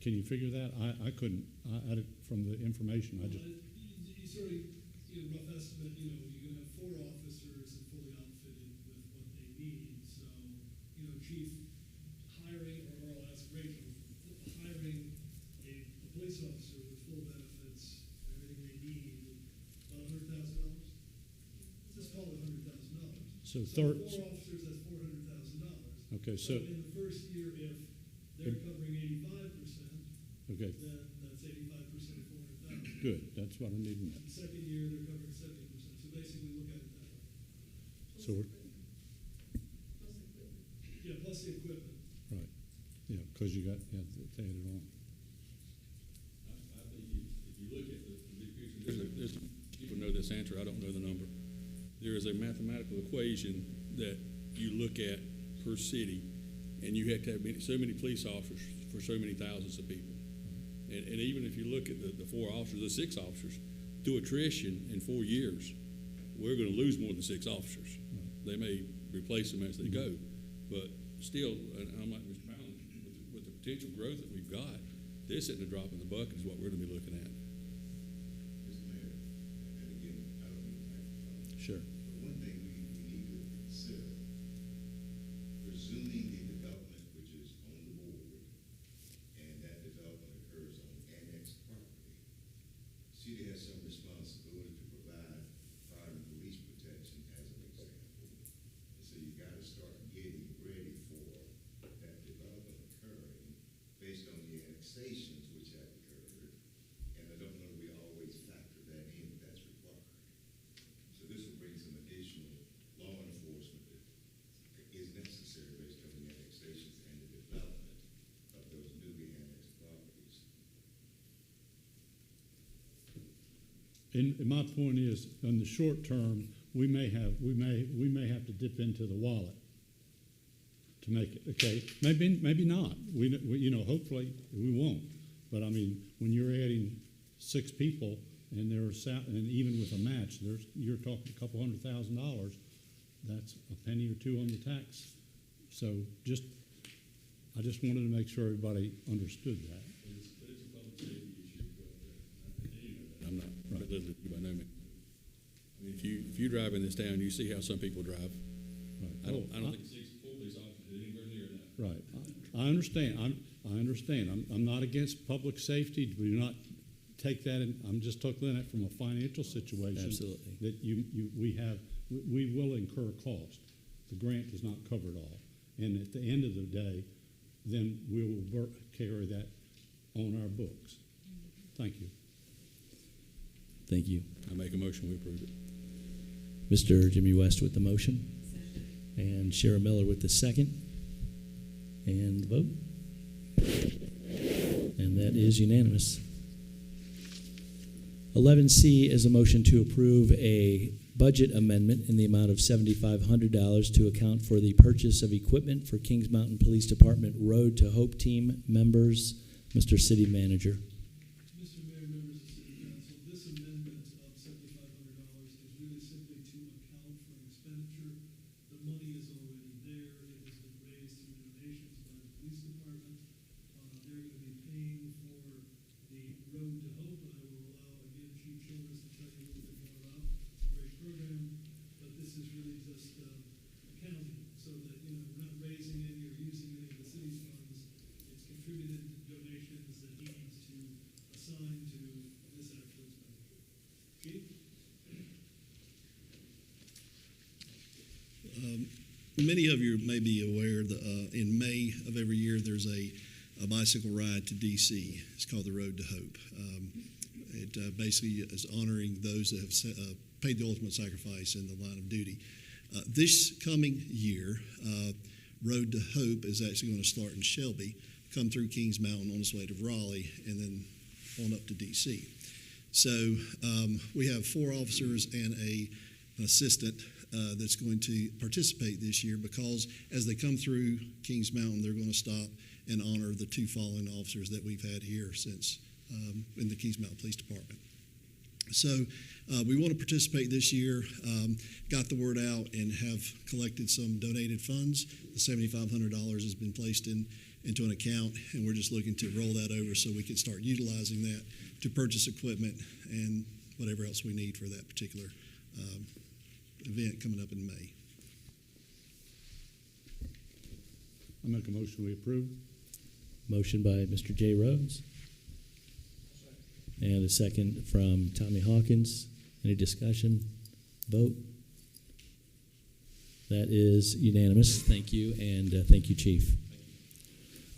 Can you figure that? I couldn't, from the information, I just, you sort of, rough estimate, you're going to have 4 officers and fully outfitted with what they need. So, chief hiring, or I'll ask Rachel, hiring a police officer with full benefits, everything they need, about $100,000? Let's call it $100,000. so 4 officers, that's $400,000. okay, so, in the first year, if they're covering 85%, okay, then that's 85% of 400,000. good, that's what I need to know. The second year, they're covering 70%. So basically, look at it that way. So, Yeah, plus the equipment. right, yeah, because you got, yeah, they had it on. I think if you look at the big picture, people know this answer, I don't know the number. There is a mathematical equation that you look at per city, and you have to have so many police officers for so many thousands of people. And even if you look at the 4 officers, the 6 officers, through attrition in 4 years, we're going to lose more than 6 officers. They may replace them as they go, but still, and I'm like Mr. Powell, with the potential growth that we've got, this isn't a drop in the bucket is what we're going to be looking at. Mr. Mayor, and again, I don't mean to Sure. but one thing we need to consider, presuming the development which is on the board, and that development occurs on annexed property, city has some responsibility to provide fire and police protection as an example. And so you gotta start getting ready for that development occurring based on the annexations which have occurred. And I don't know that we always factor that in, but that's required. So this will bring some additional law enforcement that is necessary based on the annexations and the development of those newly annexed properties. And my point is, in the short term, we may have to dip into the wallet to make it, okay? Maybe not. We hopefully we won't. But I mean, when you're adding 6 people and and even with a match, you're talking a couple $100,000. That's a penny or two on the tax. So I just wanted to make sure everybody understood that. It's a public safety issue, but I'm not belittling you by no means. I mean, if you drive in this town, you see how some people drive. Right. I don't think 6 police officers did anywhere near that. Right. I understand. I understand. I'm not against public safety. Do not take that in. I'm just talking it from a financial situation. Absolutely. That we will incur cost. The grant does not cover it all. And at the end of the day, then we will carry that on our books. Thank you. Thank you. I make a motion, we approve it. Mr. Jimmy West with the motion. And Shara Miller with the second. And the vote. And that is unanimous. 11C is a motion to approve a budget amendment in the amount of $7,500 to account for the purchase of equipment for Kings Mountain Police Department Road to Hope team members. Mr. City Manager. Mr. Mayor, members of City Council, this amendment of $7,500 is really simply to account for an expenditure. The money is already there. It has been raised through donations by the police department. They're going to be paying for the Road to Hope, and I will allow, again, Chief Childress to tell you a little bit more about. It's a great program, but this is really just accounting so that, you know, we're not raising any or using any of the city's funds. It's contributed to donations that he needs to assign to this actual expenditure. Chief? Many of you may be aware that in May of every year there's a bicycle ride to D.C. It's called the Road to Hope. It basically is honoring those that have paid the ultimate sacrifice in the line of duty. This coming year, Road to Hope is actually going to start in Shelby, come through Kings Mountain on its way to Raleigh, and then on up to D.C. So we have 4 officers and an assistant that's going to participate this year because as they come through Kings Mountain, they're going to stop and honor the 2 fallen officers that we've had here since in the Kings Mountain Police Department. So we want to participate this year, got the word out, and have collected some donated funds. The $7,500 has been placed into an account, and we're just looking to roll that over so we can start utilizing that to purchase equipment and whatever else we need for that particular event coming up in May. I make a motion we approve. Motion by Mr. J. Rhodes. And a second from Tommy Hawkins. Any discussion? Vote. That is unanimous. Thank you, and thank you, Chief.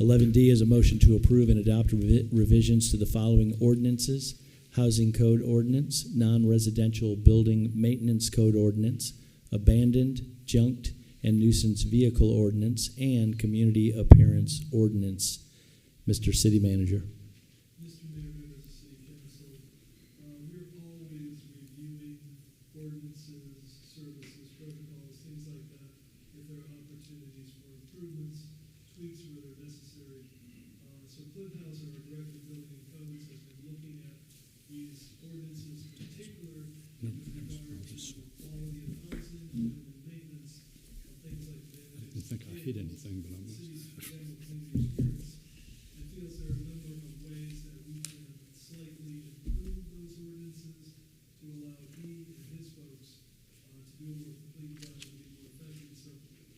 11D is a motion to approve and adopt revisions to the following ordinances: Housing Code Ordinance, Non-Residential Building Maintenance Code Ordinance, Abandoned, Junked, and Nuisance Vehicle Ordinance, and Community Appearance Ordinance. Mr. City Manager. Mr. Mayor, members of City Council, we're always reviewing ordinances, services, protocols, things like that, if there are opportunities for improvements, tweaks where they're necessary. So Clint Hauser, our Director of Building and Codes, has been looking at these ordinances, in particular with regard to quality of housing and maintenance of things like that. I didn't think I hit anything, but I'm not. City's general community experience. And feels there are a number of ways that we can slightly improve those ordinances to allow he and his folks to do a more complete job and be more effective. So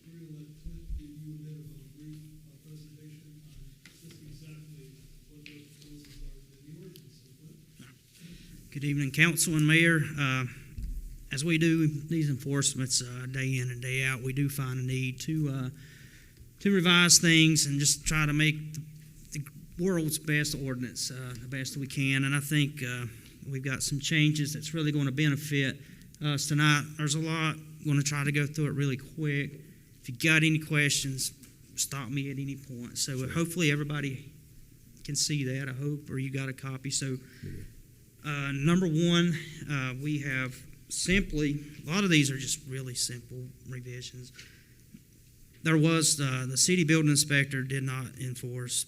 we're going to let Clint give you a bit of a brief presentation on just exactly what those proposals are within the ordinance. So, Clint? Good evening, Council and Mayor. As we do these enforcements day in and day out, we do find a need to revise things and just try to make the world's best ordinance the best we can. And I think we've got some changes that's really going to benefit us tonight. There's a lot. I'm going to try to go through it really quick. If you got any questions, stop me at any point. So hopefully everybody can see that, I hope, or you got a copy. So number 1, we have simply, a lot of these are just really simple revisions. There was, the city building inspector did not enforce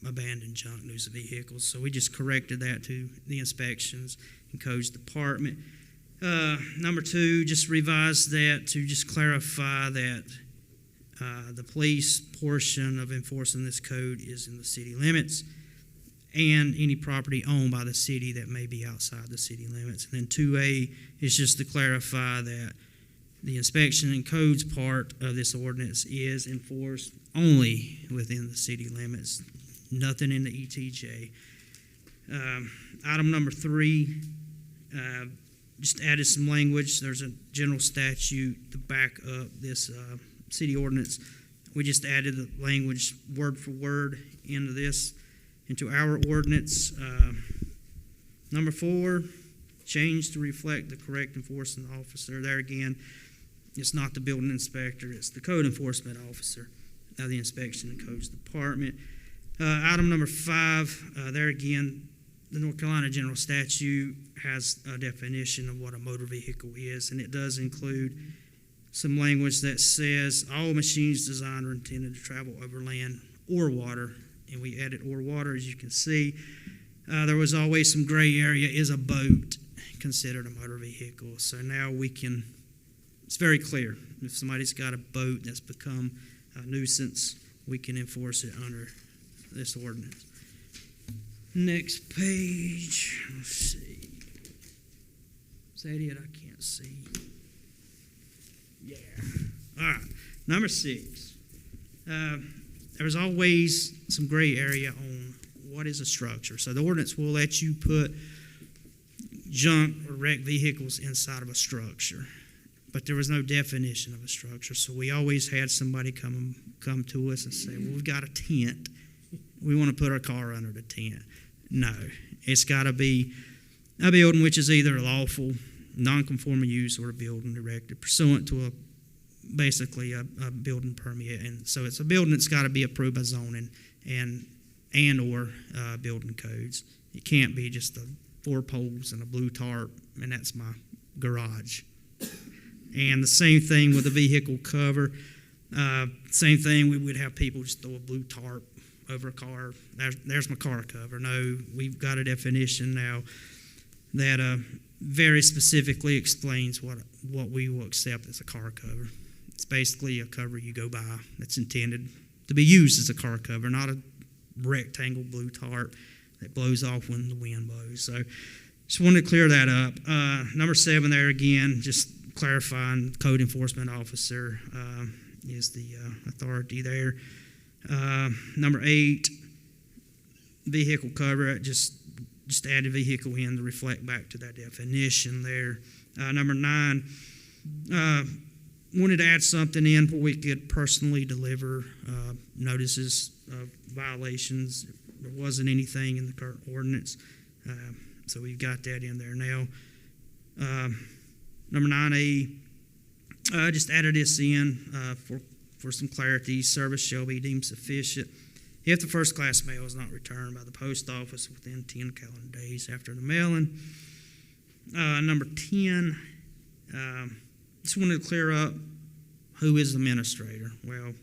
abandoned junk nuisance vehicles, so we just corrected that to the inspections and codes department. Number 2, just revised that to just clarify that the police portion of enforcing this code is in the city limits, and any property owned by the city that may be outside the city limits. And then 2A is just to clarify that the inspection and codes part of this ordinance is enforced only within the city limits, nothing in the ETJ. Item number 3, just added some language. There's a general statute to back up this city ordinance. We just added the language word for word into our ordinance. Number 4, change to reflect the correct enforcement officer. There again, it's not the building inspector, it's the code enforcement officer of the inspection and codes department. Item number 5, there again, the North Carolina General Statute has a definition of what a motor vehicle is, and it does include some language that says all machines designed or intended to travel over land or water, and we added or water, as you can see. There was always some gray area. Is a boat considered a motor vehicle? So now we can, it's very clear. If somebody's got a boat that's become a nuisance, we can enforce it under this ordinance. Next page. Let's see. Is that it? I can't see. Yeah. All right. Number 6. There's always some gray area on what is a structure. So the ordinance will let you put junk or wrecked vehicles inside of a structure, but there was no definition of a structure. So we always had somebody come to us and say, well, we've got a tent. We want to put our car under the tent. No, it's got to be a building which is either a lawful, non-conforming use or a building erected pursuant to basically a building permit. And so it's a building that's got to be approved by zoning and or building codes. It can't be just the 4 poles and a blue tarp, and that's my garage. And the same thing with the vehicle cover. Same thing, we would have people just throw a blue tarp over a car. There's my car cover. No, we've got a definition now that very specifically explains what we will accept as a car cover. It's basically a cover you go by that's intended to be used as a car cover, not a rectangle blue tarp that blows off when the wind blows. So just wanted to clear that up. Number 7 there again, just clarifying, code enforcement officer is the authority there. Number 8, vehicle cover, just added vehicle in to reflect back to that definition there. Number 9, wanted to add something in where we could personally deliver notices of violations. There wasn't anything in the current ordinance, so we've got that in there now. Number 9A, just added this in for some clarity. Service shall be deemed sufficient if the first class mail is not returned by the post office within 10 calendar days after the mailing. Number 10, just wanted to clear up who is the administrator. Well,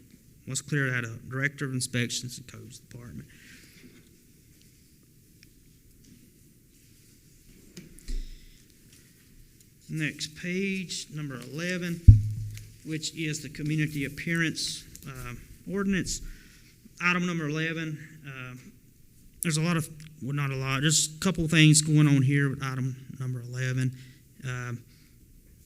let's clear that up. Director of Inspections and Codes Department. Next page, number 11, which is the community appearance ordinance. Item number 11, there's a lot of, well, not a lot, just a couple of things going on here with item number 11.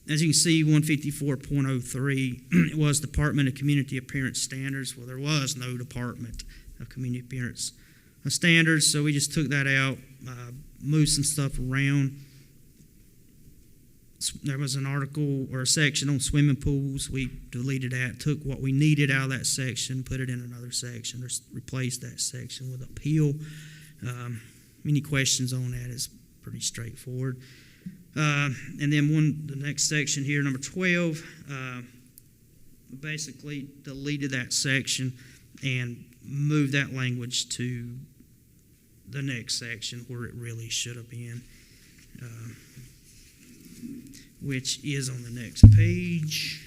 As you can see, 154.03, it was Department of Community Appearance Standards. Well, there was no Department of Community Appearance Standards, so we just took that out, moved some stuff around. There was an article or a section on swimming pools. We deleted that, took what we needed out of that section, put it in another section, or replaced that section with appeal. Any questions on that is pretty straightforward. And then the next section here, number 12, basically deleted that section and moved that language to the next section where it really should have been, which is on the next page.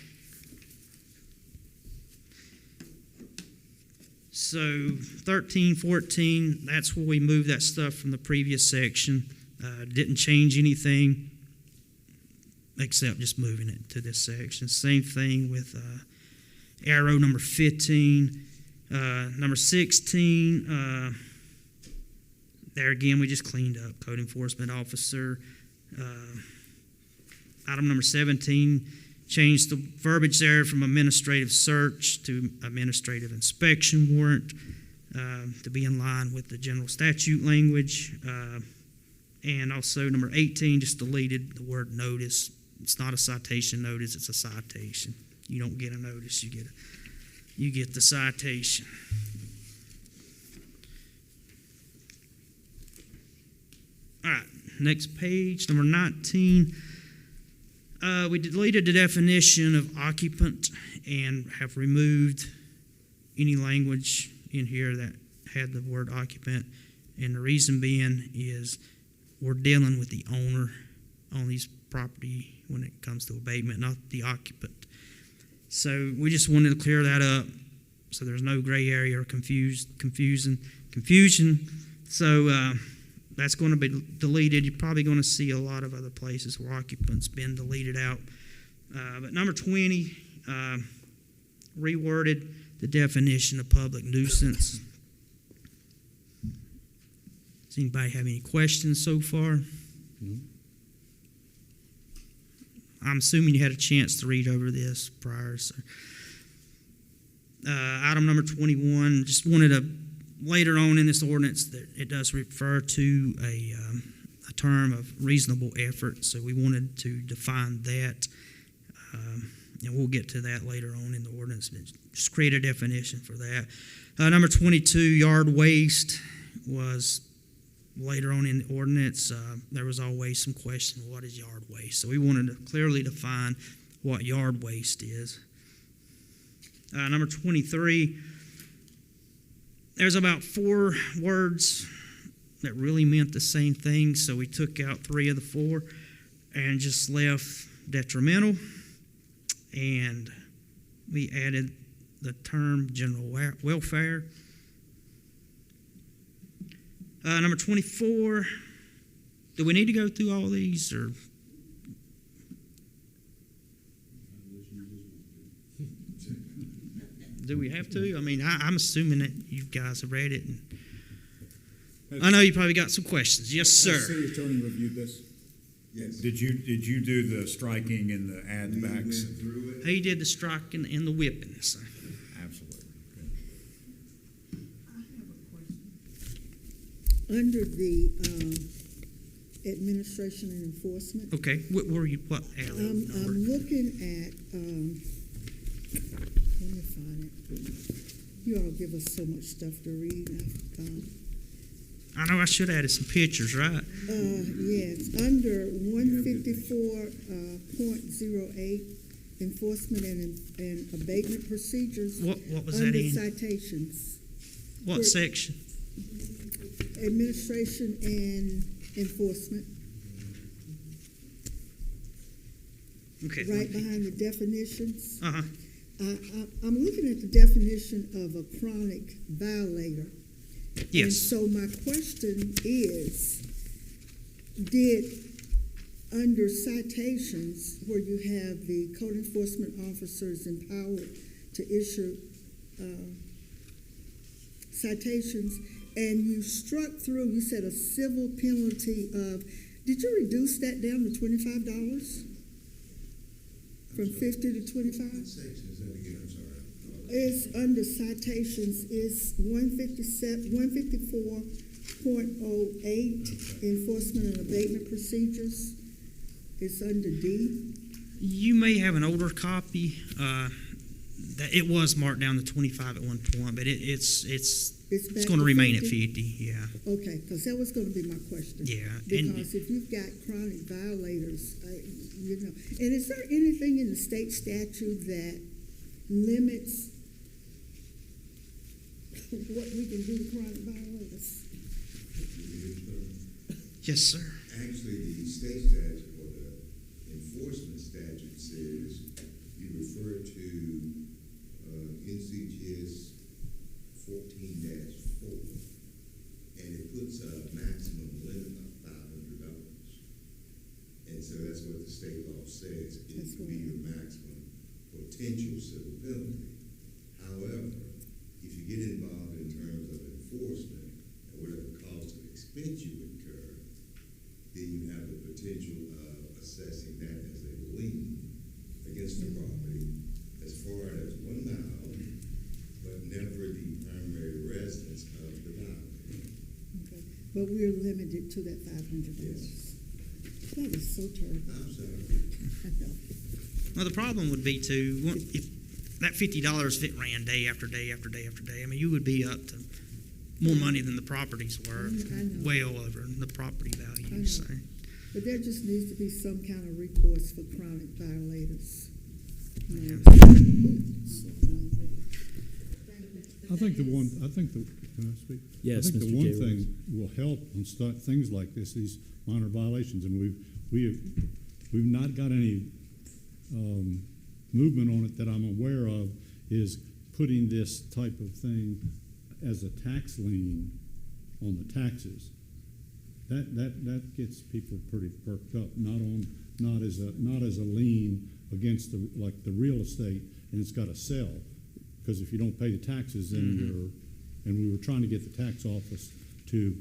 So 13, 14, that's where we moved that stuff from the previous section. Didn't change anything except just moving it to this section. Same thing with arrow number 15. Number 16, there again we just cleaned up code enforcement officer. Item number 17, changed the verbiage there from administrative search to administrative inspection warrant to be in line with the general statute language. And also number 18, just deleted the word notice. It's not a citation notice, it's a citation. You don't get a notice, you get the citation. All right, next page, number 19. We deleted the definition of occupant and have removed any language in here that had the word occupant. And the reason being is we're dealing with the owner on these property when it comes to abatement, not the occupant. So we just wanted to clear that up so there's no gray area or confusion. So that's going to be deleted. You're probably going to see a lot of other places where occupants been deleted out. But number 20, reworded the definition of public nuisance. Does anybody have any questions so far? No. I'm assuming you had a chance to read over this prior. So. Item number 21, just wanted to, later on in this ordinance, that it does refer to a term of reasonable effort, so we wanted to define that, and we'll get to that later on in the ordinance, but just create a definition for that. Number 22, yard waste, was later on in the ordinance. There was always some question, what is yard waste? So we wanted to clearly define what yard waste is. Number 23, there's about 4 words that really meant the same thing, so we took out 3 of the 4 and just left detrimental, and we added the term general welfare. Number 24, do we need to go through all these, or? Do we have to? I mean, I'm assuming that you guys have read it. And I know you probably got some questions. Yes, sir. Has the city attorney reviewed this? Yes. Did you do the striking and the add backs? He did the striking and the whipping. So. Absolutely. Under the administration and enforcement. Okay, what were you? What? I'm looking at. Let me find it. You all give us so much stuff to read. I know I should have added some pictures, right? Yes, under 154.08, enforcement and abatement procedures. What was that under in? Citations. What section? Administration and enforcement. Okay. Right behind the definitions. Uh-huh. I'm looking at the definition of a chronic violator. Yes. And so my question is, did, under citations, where you have the code enforcement officers empowered to issue citations, and you struck through, you said a civil penalty of, did you reduce that down to $25? From 50 to 25? It's under citations, is 154.08, enforcement and abatement procedures. It's under D. You may have an older copy. That it was marked down to 25 at one point, but it's going to remain at 50. Yeah. Okay, because that was going to be my question. Yeah. Because if you've got chronic violators, you know, and is there anything in the state statute that limits what we can do to chronic violators? Yes, sir. Actually, the state statute or the enforcement statute says you refer to NCGS 14-4, and it puts a maximum limit of $500. And so that's what the state law says. It would be your maximum potential civil penalty. However, if you get involved in terms of enforcement and whatever cost or expense you incur, then you have the potential of assessing that as a lien against the property as far as 1 mile, but never the primary residence of the violator. Okay. But we're limited to that $500. Yes. That is so terrible. I'm sorry. I know. Well, the problem would be if that $50 if it ran day after day after day after day. I mean, you would be up to more money than the property's worth, well over the property value. So. But there just needs to be some kind of recourse for chronic violators. Yeah. I think the one, can I speak? Yes, I think Mr. the one J. thing will help on things like this, these minor violations, and we've not got any movement on it that I'm aware of, is putting this type of thing as a tax lien on the taxes. That gets people pretty perked up, not as a lien against the real estate, and it's got to sell. Because if you don't pay the taxes, then and we were trying to get the tax office to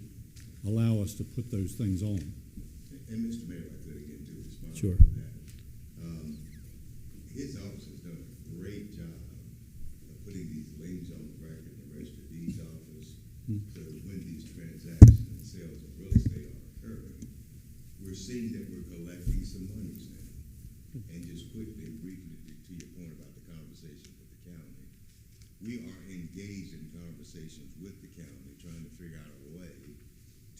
allow us to put those things on. And Mr. Mayor, if I could again to respond Sure. to that. His office has done a great job of putting these liens on the record in the Register of Deeds office, so that when these transactions and sales of real estate are occurring, we're seeing that we're collecting some monies now. And just quickly, briefly, to your point about the conversations with the county, we are engaged in conversations with the county, trying to figure out a way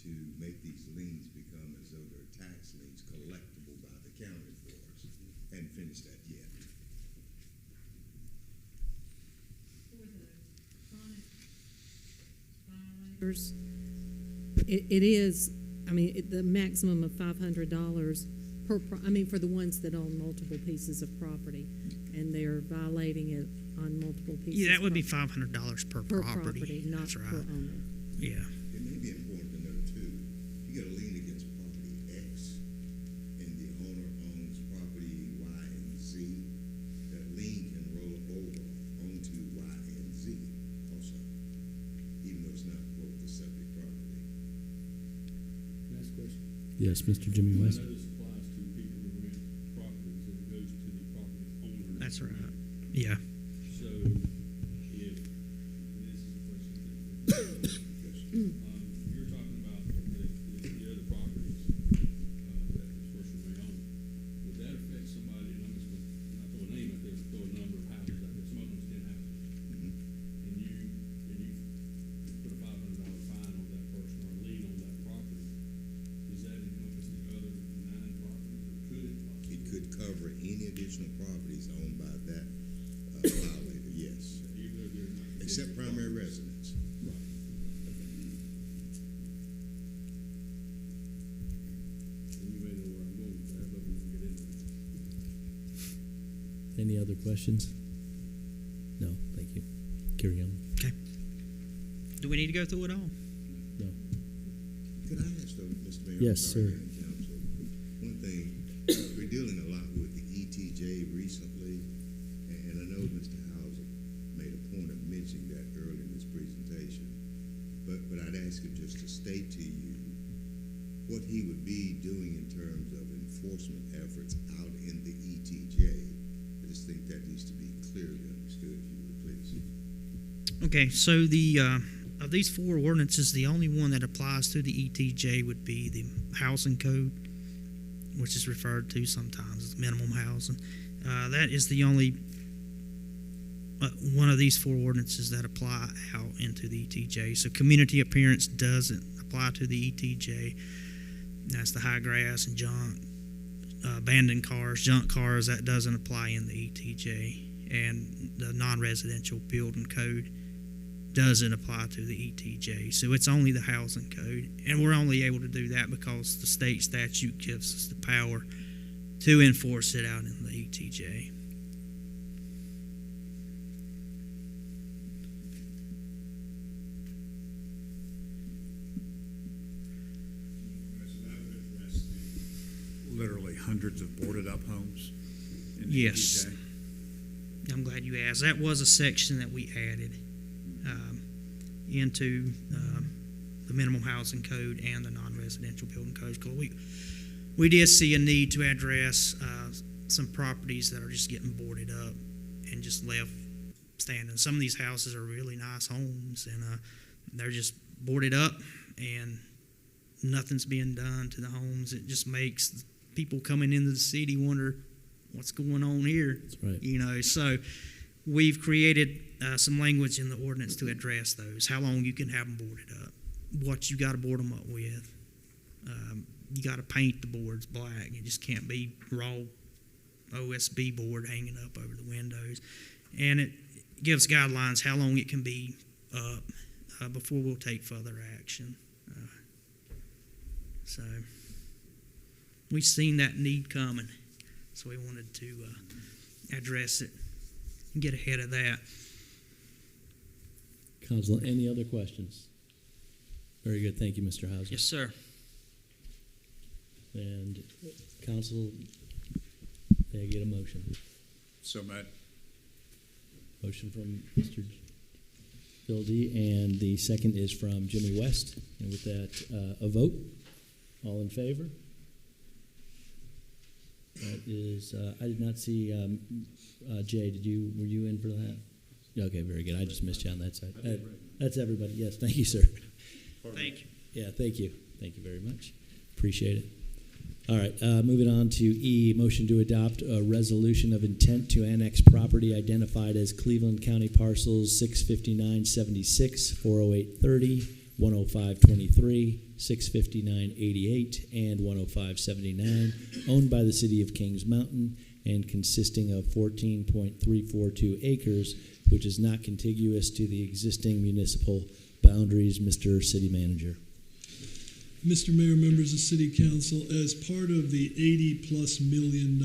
to make these liens become as though they're tax liens collectible by the county for us, and finish that yet. It is, the maximum of $500 per, for the ones that own multiple pieces of property, and they're violating it on multiple pieces. Yeah, that would be of $500 per per property. not That's right. per owner. Yeah. It may be important to know too, you get a lien against property X, and the owner owns property Y and Z, that lien can roll over onto Y and Z also, even though it's not quote the subject property. Next question. Yes, Mr. Jimmy I West. know this applies to people who rent properties, it goes to the property owner. That's right. Yeah. So, if, and this is a question that, you're talking about the other properties, that this person may own, would that affect somebody, and I'm just gonna, not throw a name out there, but throw a number of houses out there, some of them's 10 houses, and you put a $500 fine on that person or a lien on that property, does that encompass the other 9 properties, or could it possibly? It could cover any additional properties owned by that violator, yes, Even though they're not. except primary residence. Right. And you may know where I'm going with that, but we can get into that. Any other questions? No, thank you. Carry on. Do we need to go through it all? No. Could I ask though, Mr. Mayor? Yes, I'm sorry, sir. Council, one thing, we're dealing a lot with the ETJ recently, and I know Mr. Hauser made a point of mentioning that earlier in his presentation, but I'd ask him just to state to you what he would be doing in terms of enforcement efforts out in the ETJ. I just think that needs to be clearly understood, if you would, please. Okay, so of these 4 ordinances, the only one that applies to the ETJ would be the housing code, which is referred to sometimes as minimum housing. That is the only one of these 4 ordinances that apply out into the ETJ. So community appearance doesn't apply to the ETJ. That's the high grass and junk, abandoned cars, junk cars, that doesn't apply in the ETJ. And the non-residential building code doesn't apply to the ETJ. So it's only the housing code. And we're only able to do that because the state statute gives us the power to enforce it out in the ETJ. Literally hundreds of boarded up homes in the Yes. ETJ. I'm glad you asked. That was a section that we added into the minimum housing code and the non-residential building codes. Because we did see a need to address some properties that are just getting boarded up and just left standing. Some of these houses are really nice homes, and they're just boarded up, and nothing's being done to the homes. It just makes people coming into the city wonder what's going on here. That's right. You know, so we've created some language in the ordinance to address those. How long you can have them boarded up, what you got to board them up with. You got to paint the boards black. It just can't be raw OSB board hanging up over the windows. And it gives guidelines how long it can be up before we'll take further action. So we've seen that need coming, so we wanted to address it and get ahead of that. Council, any other questions? Very good. Thank you, Mr. Hauser. Yes, sir. And council, may I get a motion? So, Matt. Motion from Mr. Bildy, and the second is from Jimmy West. And with that, a vote. All in favor? That is, I did not see, Jay, were you in for that? Yeah, okay, very good. I just missed you on that side. That's everybody. Yes, thank you, sir. Thank you. Yeah, thank you. Thank you very much. Appreciate it. All right, moving on to E, motion to adopt a resolution of intent to annex property identified as Cleveland County parcels 65976, 40830, 10523, 65988, and 10579, owned by the city of Kings Mountain and consisting of 14.342 acres, which is not contiguous to the existing municipal boundaries. Mr. City Manager. Mr. Mayor, members of City Council, as part of the $80+ million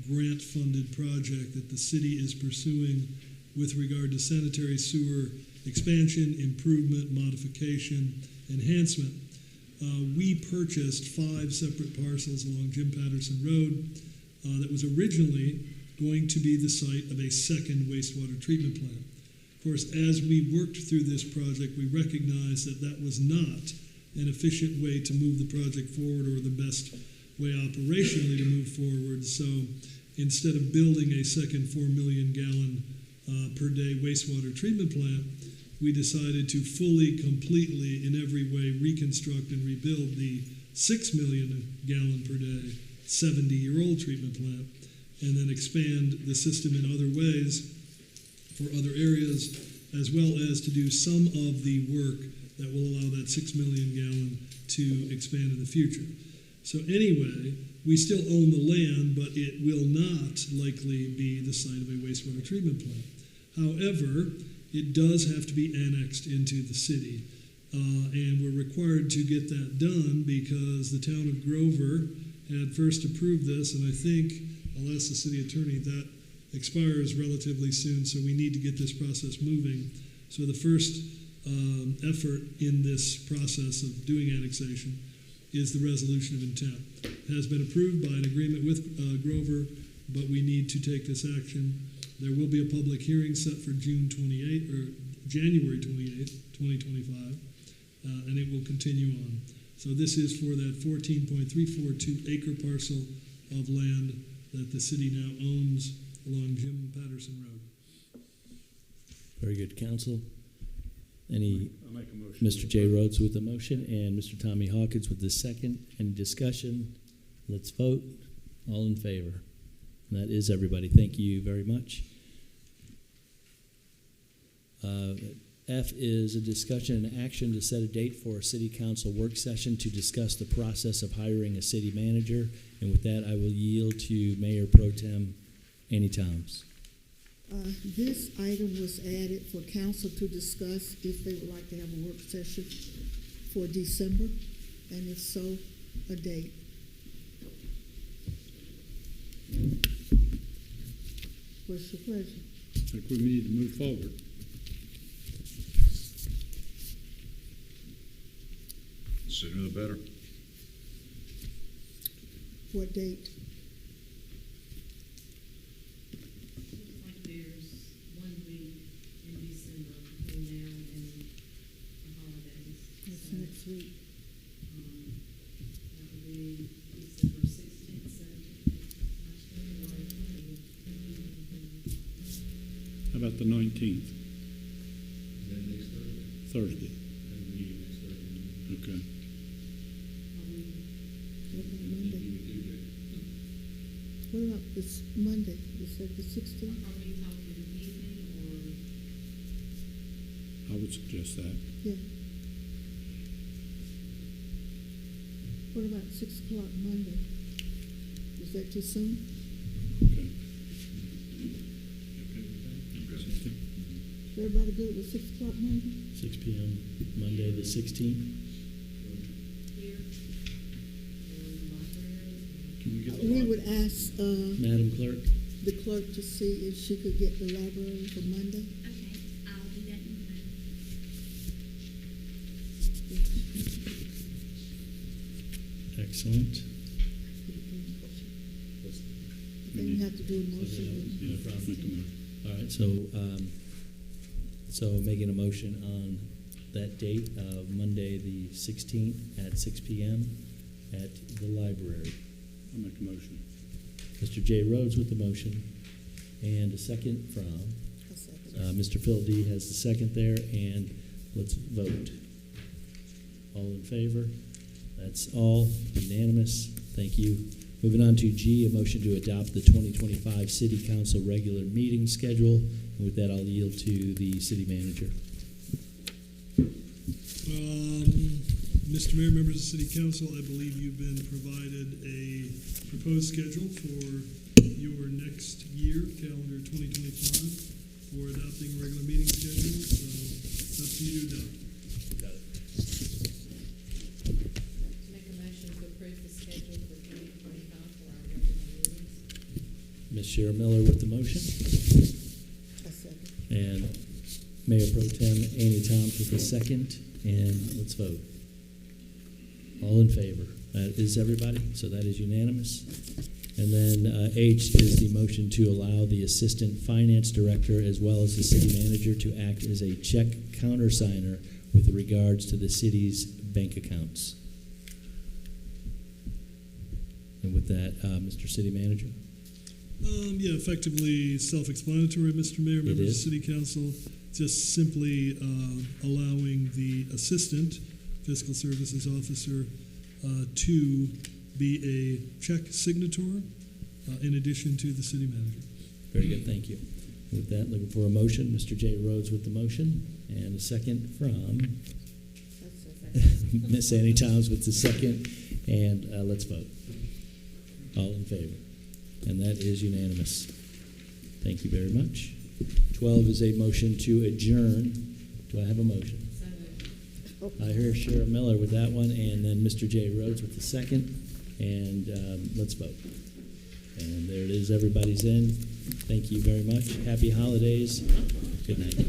grant-funded project that the city is pursuing with regard to sanitary sewer expansion, improvement, modification, enhancement, we purchased 5 separate parcels along Jim Patterson Road that was originally going to be the site of a second wastewater treatment plant. Of course, as we worked through this project, we recognized that that was not an efficient way to move the project forward or the best way operationally to move forward. So instead of building a second 4 million gallon per day wastewater treatment plant, we decided to fully, completely, in every way reconstruct and rebuild the 6 million gallon per day 70-year-old treatment plant, and then expand the system in other ways for other areas, as well as to do some of the work that will allow that 6 million gallon to expand in the future. So anyway, we still own the land, but it will not likely be the site of a wastewater treatment plant. However, it does have to be annexed into the city, and we're required to get that done because the town of Grover had first approved this, and I think, I'll ask the city attorney, that expires relatively soon, so we need to get this process moving. So the first effort in this process of doing annexation is the resolution of intent. It has been approved by an agreement with Grover, but we need to take this action. There will be a public hearing set for June 28 or January 28, 2025, and it will continue on. So this is for that 14.342 acre parcel of land that the city now owns along Jim Patterson Road. Very good, council. Any, I make a motion. Mr. J. Rhodes with the motion and Mr. Tommy Hawkins with the second. Any discussion? Let's vote. All in favor? And that is everybody. Thank you very much. F is a discussion and action to set a date for a city council work session to discuss the process of hiring a city manager. And with that, I will yield to Mayor Pro Tem Annie Towns. This item was added for council to discuss if they would like to have a work session for December, and if so, a date. What's your pleasure? I think we need to move forward. Sooner the better. What date? Like there's 1 week in December between now and the holidays. That's next week. That would be December 16th, 17th, or 20th. How about the 19th? Then next Thursday. Thursday. And the meeting next Thursday. Okay. What about Monday? What about this Monday? Is that the 16th? Are we talking evening I would suggest that. Yeah. What about 6 o'clock Monday? Is that too soon? Okay. What Everybody good with 6 o'clock Monday? 6 p.m. Monday the 16th. Can we get We would ask Madam Clerk. the clerk to see if she could get the library for Monday. Okay, I'll do that in a moment. Excellent. I think we have to do a motion. No problem. All right, so making a motion on that date of Monday the 16th at 6 p.m. at the library. I'll make a motion. Mr. J. Rhodes with the motion, and a second from Mr. Phil D. has the second there, and let's vote. All in favor? That's all unanimous. Thank you. Moving on to G, a motion to adopt the 2025 City Council regular meeting schedule. And with that, I'll yield to the city manager. Mr. Mayor, members of City Council, I believe you've been provided a proposed schedule for your next year, calendar 2025, for adopting a regular meeting schedule. So it's up to you to adopt. Got it. Make a motion to approve the schedule for 2025 for our regular meetings. Ms. Shara Miller with the motion, and Mayor Pro Tem Annie Toms with the second, and let's vote. All in favor? That is everybody, so that is unanimous. And then H is the motion to allow the Assistant Finance Director as well as the City Manager to act as a check countersigner with regards to the city's bank accounts. And with that, Mr. City Manager? Yeah, effectively self-explanatory, Mr. Mayor, members of City Council. Just simply allowing the Assistant Fiscal Services Officer to be a check signator in addition to the City Manager. Very good, thank you. With that, looking for a motion. Mr. J. Rhodes with the motion, and a second from Miss Annie Toms with the second, and let's vote. All in favor? And that is unanimous. Thank you very much. 12 is a motion to adjourn. Do I have a motion? I hear Shara Miller with that one, and then Mr. J. Rhodes with the second, and let's vote. And there it is, everybody's in. Thank you very much. Happy holidays. Good night.